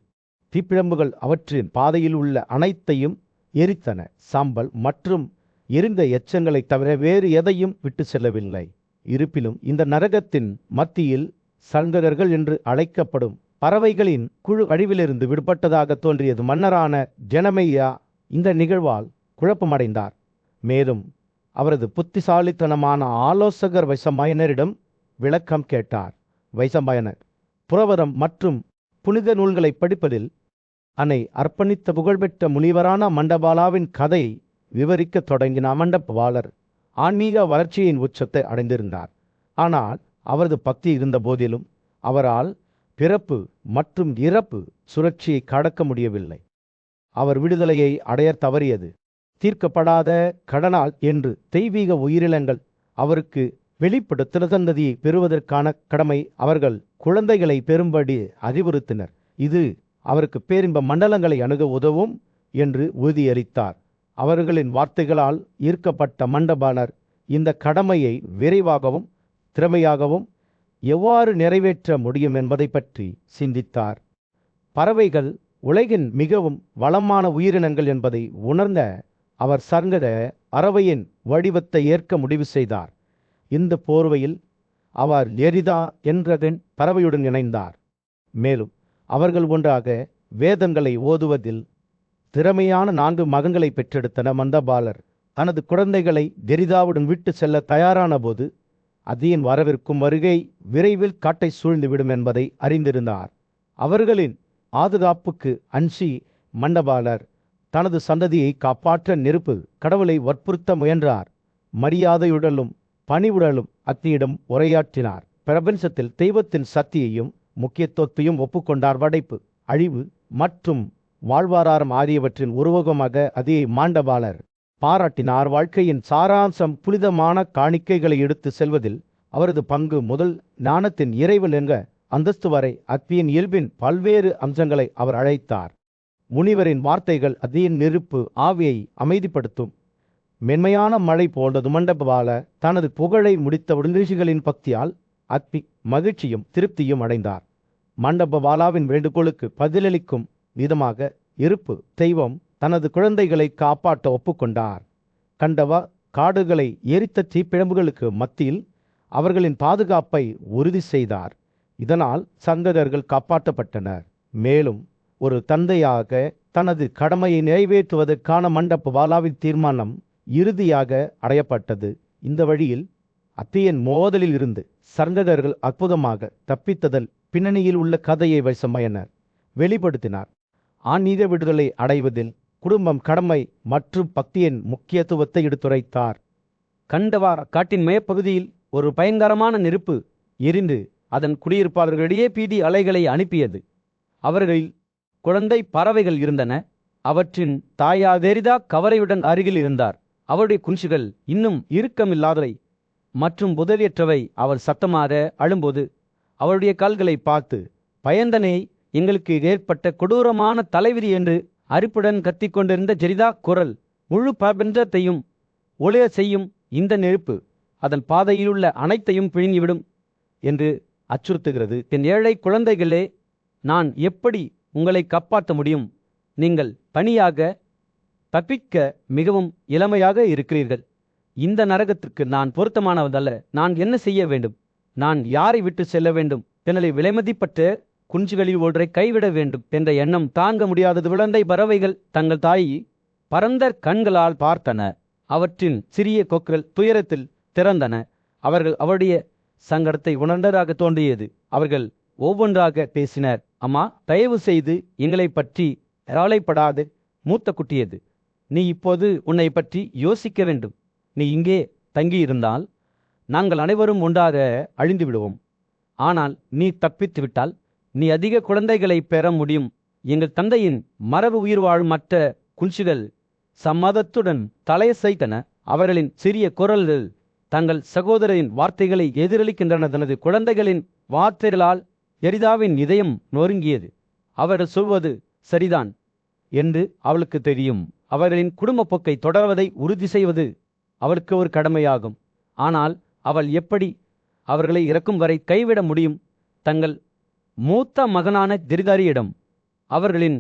தீப்பிழம்புகள் அவற்றின் பாதையில் உள்ள அனைத்தையும் எரித்தன. சாம்பல் மற்றும் எரிந்த எச்சங்களை தவிர வேறு எதையும் விட்டு செல்லவில்லை. இருப்பினும் இந்த நரகத்தின் மத்தியில் சங்கரர்கள் என்று அழைக்கப்படும் பறவைகளின் குழு அழிவிலிருந்து விடுபட்டதாக தோன்றியது. மன்னரான ஜெனமையா இந்த நிகழ்வால் குழப்பமடைந்தார். மேலும் அவரது புத்திசாலித்தனமான ஆலோசகர் வைசமாயனரிடம் விளக்கம் கேட்டார். வைசமாயனர் புரவரம் மற்றும் புனித நூல்களை படிப்பதில் அன்னை அர்ப்பணித்த புகழ்பெற்ற முனிவரான மண்டபாலாவின் கதையை விவரிக்கத் தொடங்கின. மண்டபாலர் ஆன்மீக வளர்ச்சியின் உச்சத்தை அடைந்திருந்தார். ஆனால் அவரது பக்தி இருந்த போதிலும் அவரால் பிறப்பு மற்றும் இறப்பு சுழற்சியை கடக்க முடியவில்லை. அவர் விடுதலையை அடையத் தவறியது. தீர்க்கப்படாத கடனால் என்று தெய்வீக உயிரினங்கள் அவருக்கு வெளிப்படுத்தின சந்ததியை பெறுவதற்கான கடமை அவர்கள் குழந்தைகளை பெறும்படி அறிவுறுத்தினர். இது அவருக்கு பேரின்ப மண்டலங்களை அணுக உதவும் என்று உறுதியளித்தார். அவர்களின் வார்த்தைகளால் ஈர்க்கப்பட்ட மண்டபாலர் இந்த கடமையை விரைவாகவும் திறமையாகவும் எவ்வாறு நிறைவேற்ற முடியும் என்பதை பற்றி சிந்தித்தார். பறவைகள் உலகின் மிகவும் வளமான உயிரினங்கள் என்பதை உணர்ந்த அவர் சங்கர பறவையின் வடிவத்தை ஏற்க முடிவு செய்தார். இந்த போர்வையில் அவர் எரிதா என்றதன் பறவையுடன் இணைந்தார். மேலும் அவர்கள் ஒன்றாக வேதங்களை ஓதுவதில் திறமையான 4 மகன்களை பெற்றெடுத்தன. மண்டபாலர் தனது குழந்தைகளை தெரிதாவுடன் விட்டு செல்ல தயாரான போது அதியின் வரவிருக்கும் வருகை விரைவில் காட்டை சூழ்ந்துவிடும் என்பதை அறிந்திருந்தார். அவர்களின் பாதுகாப்புக்கு அஞ்சி மண்டபாலர் தனது சந்ததியை காப்பாற்ற நெருப்பு கடவுளை வற்புறுத்த முயன்றார். மரியாதையுடலும் பணிவுடலும் அத்தியிடம் உரையாற்றினார். பிரபஞ்சத்தில் தெய்வத்தின் சக்தியையும் முக்கியத்துவத்தையும் ஒப்புக்கொண்டார். படைப்பு, அழிவு மற்றும் வாழ்வாதாரம் ஆகியவற்றின் உருவகமாக அதியை மண்டபாலர் பாராட்டினார். வாழ்க்கையின் சாராம்சம் புனிதமான காணிக்கைகளை எடுத்து செல்வதில் அவரது பங்கு முதல் ஞானத்தின் இறைவன் என்ற அந்தஸ்து வரை அத்தியின் இயல்பின் பல்வேறு அம்சங்களை அவர் அழைத்தார். முனிவரின் வார்த்தைகள் அதியின் நெருப்பு ஆவியை அமைதிப்படுத்தும். மென்மையான மழை போன்றது. மண்டபாலர் தனது புகழை முடித்தவுடன் ரிஷிகளின் பக்தியால் அத்தி மகிழ்ச்சியும் திருப்தியும் அடைந்தார். மண்டபாலாவின் வேண்டுகோளுக்கு பதிலளிக்கும் விதமாக இருப்பு தெய்வம் தனது குழந்தைகளை காப்பாற்ற ஒப்புக்கொண்டார். கண்டவா காடுகளை எரித்த தீப்பிழம்புகளுக்கு மத்தியில் அவர்களின் பாதுகாப்பை உறுதி செய்தார். இதனால் சங்கரர்கள் காப்பாற்றப்பட்டனர். மேலும் ஒரு தந்தையாக தனது கடமையை நிறைவேற்றுவதற்கான மண்டபாலாவின் தீர்மானம் இறுதியாக அடையப்பட்டது. இந்த வழியில் அத்தியின் மோதலில் இருந்து சங்கரர்கள் அற்புதமாக தப்பித்ததல் பின்னணியில் உள்ள கதையை வைசமாயனர் வெளிப்படுத்தினார். ஆன்மீக விடுதலை அடைவதில் குடும்பம், கடமை மற்றும் பக்தியின் முக்கியத்துவத்தை எடுத்துரைத்தார். கண்டவா காட்டின் மையப்பகுதியில் ஒரு பயங்கரமான நெருப்பு எரிந்து அதன் குடியிருப்பாளர்களிடையே பீதி அலைகளை அனுப்பியது. அவர்களில் குழந்தை பறவைகள் இருந்தன. அவற்றின் தாயாதெரிதா கவரையுடன் அருகில் இருந்தார். அவருடைய குஞ்சுகள் இன்னும் இறுக்கமில்லாதவை மற்றும் புதலியற்றவை. அவர் சத்தமாக அழும்போது அவருடைய கால்களை பார்த்து, பயந்தனை, எங்களுக்கு ஏற்பட்ட கொடூரமான தலைவிதி என்று அரிப்புடன் கத்திக்கொண்டிருந்த ஜெரிதா குரல், முழு பிரபஞ்சத்தையும் ஒளிய செய்யும் இந்த நெருப்பு அதன் பாதையிலுள்ள அனைத்தையும் பிழுங்கிவிடும் என்று அச்சுறுத்துகிறது. என் ஏழை குழந்தைகளே, நான் எப்படி உங்களை காப்பாற்ற முடியும்? நீங்கள் பணியாக தப்பிக்க மிகவும் இளமையாக இருக்கிறீர்கள். இந்த நரகத்திற்கு நான் பொருத்தமானவதல்ல. நான் என்ன செய்ய வேண்டும்? நான் யாரை விட்டு செல்ல வேண்டும்? என்னை விலைமதிப்பட்ட குஞ்சுகளில் ஒன்றை கைவிட வேண்டும் என்ற எண்ணம் தாங்க முடியாதது. குழந்தை பறவைகள் தங்கள் தாயை பரந்த கண்களால் பார்த்தன. அவற்றின் சிறிய கொக்குகள் துயரத்தில் திறந்தன. அவர்கள் அவருடைய சங்கடத்தை உணர்ந்ததாக தோன்றியது. அவர்கள் ஒவ்வொன்றாக பேசினர். அம்மா, தயவு செய்து எங்களை பற்றி கவலைப்படாது. மூத்த குட்டியது, நீ இப்போது உன்னை பற்றி யோசிக்க வேண்டும். நீ இங்கே தங்கியிருந்தால் நாங்கள் அனைவரும் ஒன்றாக அழிந்து விடுவோம். ஆனால் நீ தப்பித்து விட்டால் நீ அதிக குழந்தைகளை பெற முடியும். எங்கள் தந்தையின் மரபு உயிர் வாழும் மற்ற குஞ்சுகள் சம்மதத்துடன் தலையசைத்தன. அவர்களின் சிறிய குரல்கள் தங்கள் சகோதரின் வார்த்தைகளை எதிரொலிக்கின்றன. தனது குழந்தைகளின் வார்த்தைகளால் எரிதாவின் இதயம் நொறுங்கியது. அவர்கள் சொல்வது சரிதான் என்று அவளுக்கு தெரியும். அவர்களின் குடும்ப போக்கை தொடர்வதை உறுதி செய்வது அவளுக்கு ஒரு கடமையாகும். ஆனால் அவள் எப்படி அவர்களை இறக்கும் வரை கைவிட முடியும்? தங்கள் மூத்த மகனான திரிதாரியிடம் அவர்களின்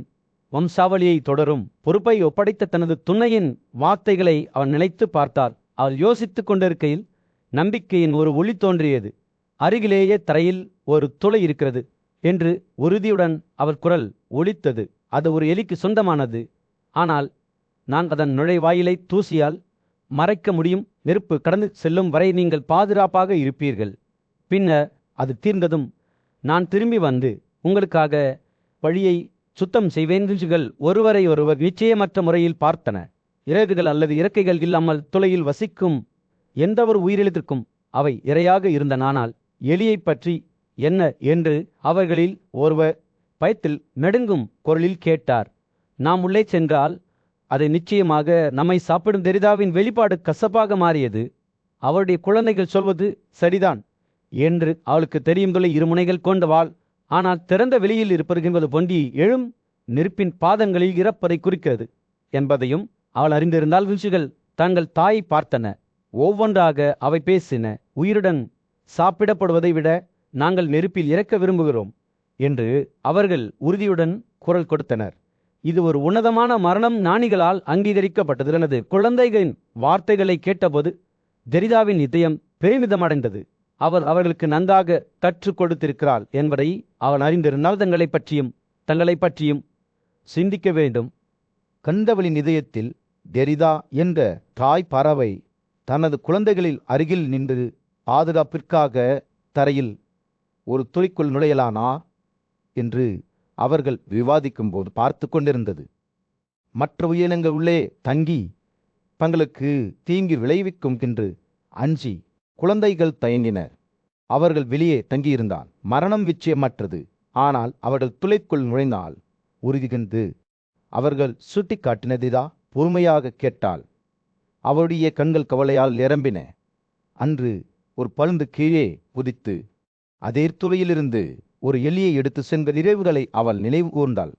வம்சாவளியை தொடரும் பொறுப்பை ஒப்படைத்த தனது துணையின் வார்த்தைகளை அவள் நினைத்து பார்த்தாள். அவள் யோசித்துக் கொண்டிருக்கையில் நம்பிக்கையின் ஒரு ஒளி தோன்றியது. அருகிலேயே தரையில் ஒரு துளை இருக்கிறது என்று உறுதியுடன் அவள் குரல் ஒலித்தது. அது ஒரு எலிக்கு சொந்தமானது. ஆனால் நான் அதன் நுழைவாயிலை தூசியால் மறைக்க முடியும். நெருப்பு கடந்து செல்லும் வரை நீங்கள் பாதுகாப்பாக இருப்பீர்கள். பின்னர் அது தீர்ந்ததும் நான் திரும்பி வந்து உங்களுக்காக வழியை சுத்தம் செய்வேன். குஞ்சுகள் ஒருவரை ஒருவர் நிச்சயமற்ற முறையில் பார்த்தன. இறகுகள் அல்லது இறக்கைகள் இல்லாமல் துளையில் வசிக்கும் எந்த ஒரு உயிரினத்திற்கும் அவை இரையாக இருந்தன. ஆனால் எலியைப் பற்றி என்ன என்று அவர்களில் ஒருவர் பயத்தில் நடுங்கும் குரலில் கேட்டார். நாம் உள்ளே சென்றால் அதை நிச்சயமாக நம்மை சாப்பிடும் தெரிதாவின் வெளிப்பாடு கசப்பாக மாறியது. அவருடைய குழந்தைகள் சொல்வது சரிதான் என்று அவளுக்கு தெரியும். துளை இருமுனைகள் கொண்ட வாள், ஆனால் திறந்த வெளியில் இருப்பது பொண்டி எழும் நெருப்பின் பாதங்களில் இறப்பதை குறிக்கிறது என்பதையும் அவள் அறிந்திருந்தால். விஞ்சுகள் தங்கள் தாயை பார்த்தன. ஒவ்வொன்றாக அவை பேசின. உயிருடன் சாப்பிடப்படுவதை விட நாங்கள் நெருப்பில் இறக்க விரும்புகிறோம் என்று அவர்கள் உறுதியுடன் குரல் கொடுத்தனர். இது ஒரு உன்னதமான மரணம், ஞானிகளால் அங்கீகரிக்கப்பட்டது. எனது குழந்தைகளின் வார்த்தைகளை கேட்டபோது தெரிதாவின் இதயம் பெருமிதமடைந்தது. அவர் அவர்களுக்கு நன்றாக கற்றுக் கொடுத்திருக்கிறாள் என்பதை அவன் அறிந்திருந்தால் தங்களை பற்றியும் சிந்திக்க வேண்டும். கந்தவளின் இதயத்தில் தெரிதா என்ற தாய் பறவை தனது குழந்தைகளில் அருகில் நின்று பாதுகாப்பிற்காக தரையில் ஒரு துளைக்குள் நுழையலானா என்று அவர்கள் விவாதிக்கும் போது பார்த்து கொண்டிருந்தது. மற்ற உயிரினங்கள் உள்ளே தங்கி தங்களுக்கு தீங்கு விளைவிக்கும் என்று அஞ்சி குழந்தைகள் தயங்கினர். அவர்கள் வெளியே தங்கியிருந்தான். மரணம் நிச்சயமற்றது. ஆனால் அவர்கள் துளைக்குள் நுழைந்தால் உறுதிகண்டு அவர்கள் சுட்டி காட்டினதிதா பொறுமையாக கேட்டாள். அவளுடைய கண்கள் கவலையால் நிரம்பின. அன்று ஒரு பழுந்து கீழே குதித்து அதே துளையிலிருந்து ஒரு எலியை எடுத்து சென்ற நினைவுகளை அவள் நினைவு கூர்ந்தாள்.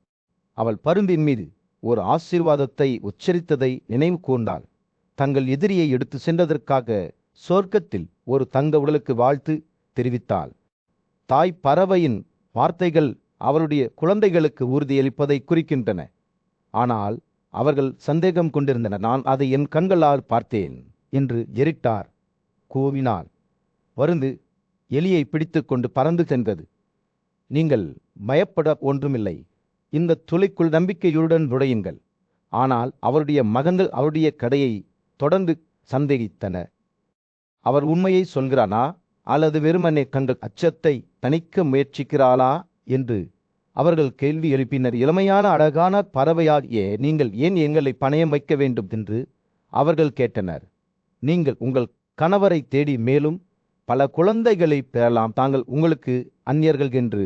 அவள் பருந்தின் மீது ஒரு ஆசீர்வாதத்தை உச்சரித்ததை நினைவு கூர்ந்தாள். தங்கள் எதிரியை எடுத்து சென்றதற்காக சொர்க்கத்தில் ஒரு தங்க உடலுக்கு வாழ்த்து தெரிவித்தாள். தாய் பறவையின் வார்த்தைகள் அவளுடைய குழந்தைகளுக்கு உறுதியளிப்பதை குறிக்கின்றன. ஆனால் அவர்கள் சந்தேகம் கொண்டிருந்தனர். நான் அதை என் கண்களால் பார்த்தேன் என்று எரிட்டார் கூவினாள். பருந்து எலியை பிடித்து கொண்டு பறந்து சென்றது. நீங்கள் பயப்பட ஒன்றுமில்லை. இந்த துளைக்குள் நம்பிக்கையுடன் நுழையுங்கள். ஆனால் அவருடைய மகன்கள் அவருடைய கடையை தொடர்ந்து சந்தேகித்தனர். அவர் உண்மையை சொல்கிறானா அல்லது வெறுமனே தங்கள் அச்சத்தை தணிக்க முயற்சிக்கிறாளா என்று அவர்கள் கேள்வி எழுப்பினர். இளமையான அழகான பறவையாகிய நீங்கள் ஏன் எங்களை பணயம் வைக்க வேண்டும் என்று அவர்கள் கேட்டனர். நீங்கள் உங்கள் கணவரை தேடி மேலும் பல குழந்தைகளை பெறலாம். தாங்கள் உங்களுக்கு அந்நியர்கள் என்று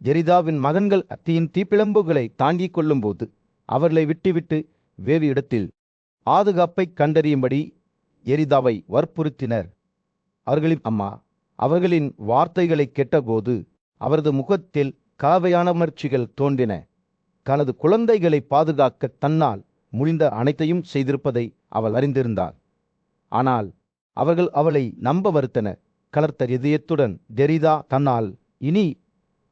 ஜெரிதாவின் மகன்கள் அத்தியின் தீப்பிழம்புகளை தாங்கிக் கொள்ளும்போது அவர்களை விட்டுவிட்டு வேறு இடத்தில் பாதுகாப்பை கண்டறியும்படி எரிதாவை வற்புறுத்தினர். அவர்களின் அம்மா அவர்களின் வார்த்தைகளை கேட்டபோது அவரது முகத்தில் காவையான உணர்ச்சிகள் தோன்றின. தனது குழந்தைகளை பாதுகாக்க தன்னால் முடிந்த அனைத்தையும் செய்திருப்பதை அவள் அறிந்திருந்தாள். ஆனால் அவர்கள் அவளை நம்ப மறுத்தனர். கலர்த்த இதயத்துடன் தெரிதா தன்னால் இனி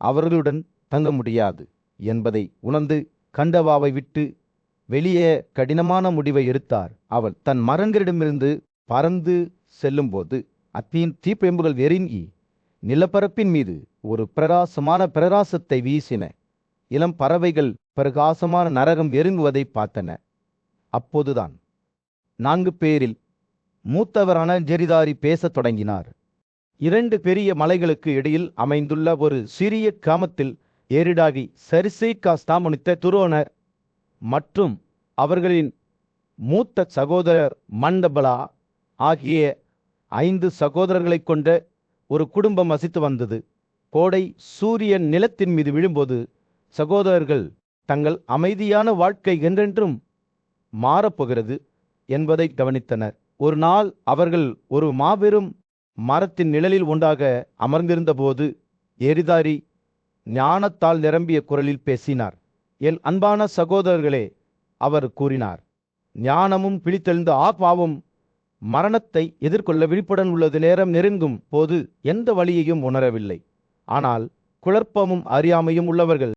அவர்களுடன் தங்க முடியாது என்பதை உணர்ந்து கண்டவாவை விட்டு வெளியே கடினமான முடிவை எடுத்தார். அவள் தன் மரங்களிடமிருந்து பறந்து செல்லும்போது அத்தியின் தீப்பெம்புகள் வெறிங்கி நிலப்பரப்பின் மீது ஒரு பிரகாசத்தை வீசின. இளம் பறவைகள் பிரகாசமான நரகம் எருங்குவதை பார்த்தன. அப்போதுதான் 4 பேரில் மூத்தவரான ஜெரிதாரி பேசத் தொடங்கினார். 2 பெரிய மலைகளுக்கு இடையில் அமைந்துள்ள ஒரு சிறிய கிராமத்தில் ஏரிடாகி சரிசைக்கா ஸ்தாபனித்த துரோணர் மற்றும் அவர்களின் மூத்த சகோதரர் மண்டபலா ஆகிய 5 சகோதரர்களைக் கொண்ட ஒரு குடும்பம் வசித்து வந்தது. கோடை சூரியன் நிலத்தின் மீது விழும்போது சகோதரர்கள் தங்கள் அமைதியான வாழ்க்கை என்றென்றும் மாறப்போகிறது என்பதை கவனித்தனர். ஒரு நாள் அவர்கள் ஒரு மாபெரும் மரத்தின் நிழலில் ஒன்றாக அமர்ந்திருந்தபோது எரிதாரி ஞானத்தால் நிரம்பிய குரலில் பேசினார். என் அன்பான சகோதரர்களே, அவர் கூறினார், ஞானமும் பிழித்தெழுந்த பாவம் மரணத்தை எதிர்கொள்ள விழிப்புடன் உள்ளது நேரம் நெருங்கும் போது எந்த வழியையும் உணரவில்லை. ஆனால் குழப்பமும் அறியாமையும் உள்ளவர்கள்